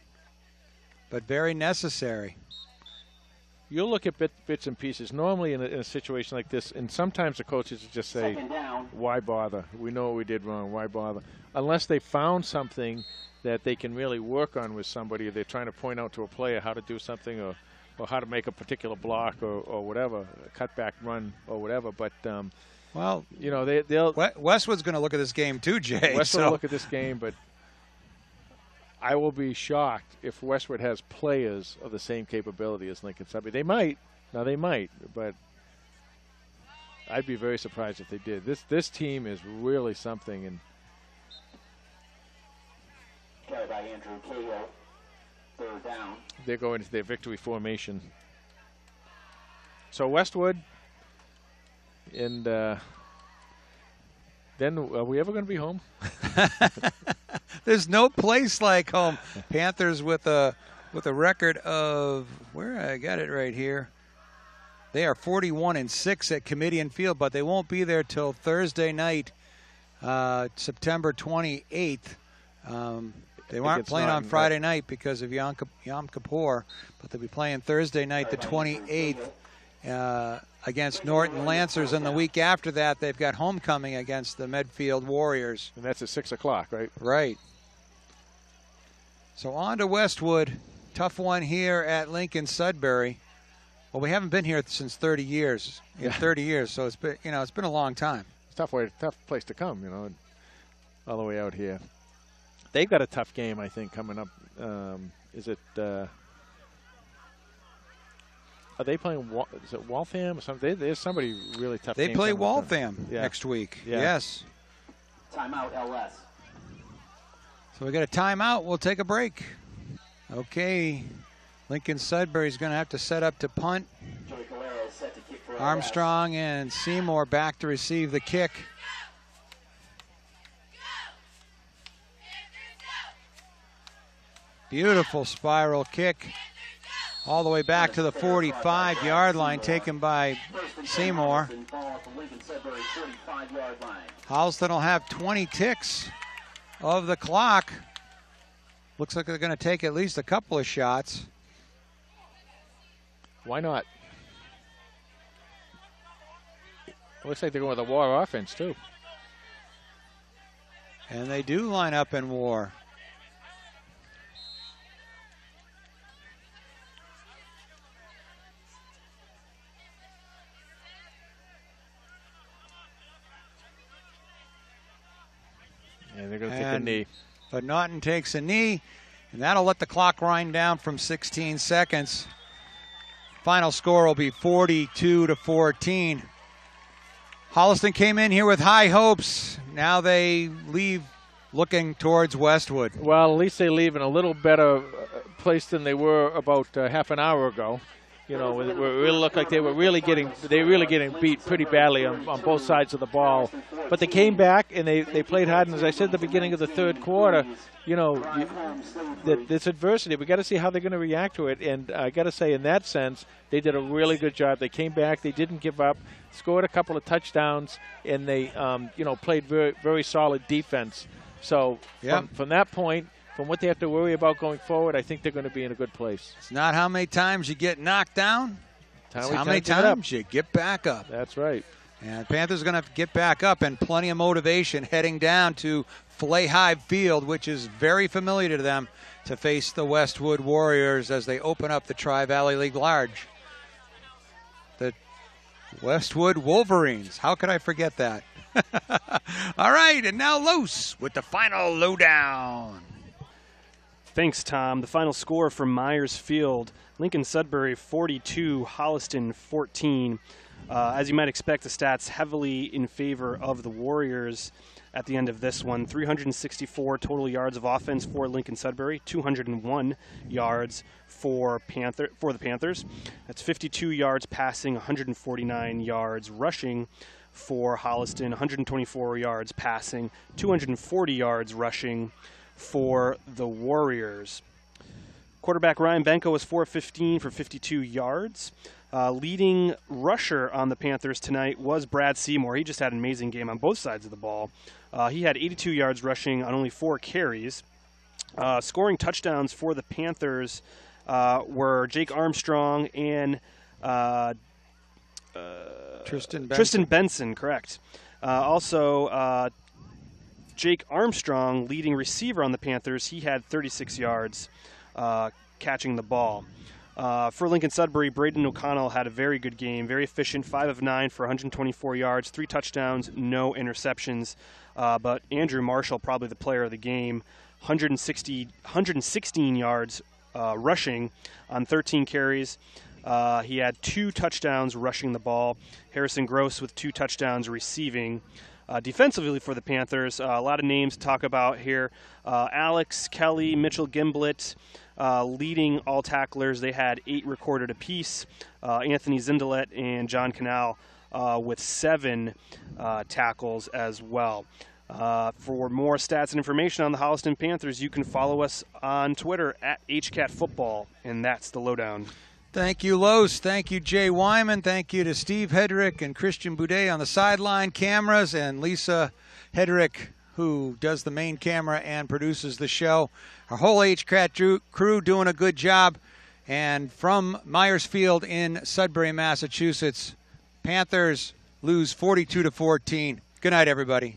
very necessary. You'll look at bits and pieces. Normally in a situation like this, and sometimes the coaches just say, why bother? We know what we did wrong. Why bother? Unless they found something that they can really work on with somebody. They're trying to point out to a player how to do something or how to make a particular block or whatever, a cutback run or whatever. But, well, you know, they'll – Westwood's going to look at this game too, Jay. Westwood will look at this game, but I will be shocked if Westwood has players of the same capability as Lincoln-Sudbury. They might. Now, they might, but I'd be very surprised if they did. This team is really something. And carried by Andrew Cahill, 3rd down. They're going into their victory formation. So Westwood, and then are we ever going to be home? There's no place like home. Panthers with a record of, where I got it right here. They are 41-6 at Comedian Field, but they won't be there till Thursday night, September 28th. They weren't playing on Friday night because of Yom Kippur, but they'll be playing Thursday night, the 28th, against Norton Lancers. And the week after that, they've got homecoming against the Medfield Warriors. And that's at 6 o'clock, right? Right. So on to Westwood. Tough one here at Lincoln-Sudbury. Well, we haven't been here since 30 years. In 30 years, so it's been a long time. It's a tough place to come, all the way out here. They've got a tough game, I think, coming up. Is it? Are they playing? Is it Waltham or something? There's somebody really tough. They play Waltham next week. Yeah. Yes. Timeout, LS. So we got a timeout. We'll take a break. Okay. Lincoln-Sudbury is going to have to set up to punt. Set to kick for Armstrong and Seymour back to receive the kick. Beautiful spiral kick all the way back to the 45-yard line, taken by Seymour. Holliston will have 20 ticks of the clock. Looks like they're going to take at least a couple of shots. Why not? It looks like they're going with a war offense, too. And they do line up in war. And they're going to take a knee. But Naughton takes a knee, and that'll let the clock wind down from 16 seconds. Final score will be 42-14. Holliston came in here with high hopes. Now they leave looking towards Westwood. Well, at least they leave in a little better place than they were about half an hour ago. It really looked like they were really getting beat pretty badly on both sides of the ball. But they came back and they played hard. And as I said at the beginning of the third quarter, this adversity, we got to see how they're going to react to it. And I got to say, in that sense, they did a really good job. They came back, they didn't give up, scored a couple of touchdowns, and they played very, very solid defense. So from that point, from what they have to worry about going forward, I think they're going to be in a good place. It's not how many times you get knocked down, it's how many times you get back up. That's right. And Panthers are going to have to get back up, and plenty of motivation heading down to Flay-Hive Field, which is very familiar to them, to face the Westwood Warriors as they open up the Tri-Valley League Large. Westwood Wolverines. How could I forget that? All right, and now Los with the final lowdown. Thanks, Tom. The final score from Myers Field, Lincoln-Sudbury 42, Holliston 14. As you might expect, the stats heavily in favor of the Warriors at the end of this one. 364 total yards of offense for Lincoln-Sudbury, 201 yards for the Panthers. That's 52 yards passing, 149 yards rushing for Holliston, 124 yards passing, 240 yards rushing for the Warriors. Quarterback Ryan Benko was 4-15 for 52 yards. Leading rusher on the Panthers tonight was Brad Seymour. He just had an amazing game on both sides of the ball. He had 82 yards rushing on only 4 carries. Scoring touchdowns for the Panthers were Jake Armstrong and Tristan Benson, correct. Also, Jake Armstrong, leading receiver on the Panthers, he had 36 yards catching the ball. For Lincoln-Sudbury, Braden O'Connell had a very good game, very efficient, 5 of 9 for 124 yards, 3 touchdowns, no interceptions. But Andrew Marshall, probably the player of the game, 116 yards rushing on 13 carries. He had 2 touchdowns rushing the ball. Harrison Gross with 2 touchdowns receiving. Defensively for the Panthers, a lot of names to talk about here. Alex Kelly, Mitchell Gimblett, leading all tacklers. They had 8 recorded apiece. Anthony Zindelet and John Canal with 7 tackles as well. For more stats and information on the Holliston Panthers, you can follow us on Twitter at HCatFootball, and that's the lowdown. Thank you, Los. Thank you, Jay Wyman. Thank you to Steve Hedrick and Christian Boudet on the sideline cameras, and Lisa Hedrick, who does the main camera and produces the show. Our whole HCat crew doing a good job. And from Myers Field in Sudbury, Massachusetts, Panthers lose 42-14. Good night, everybody.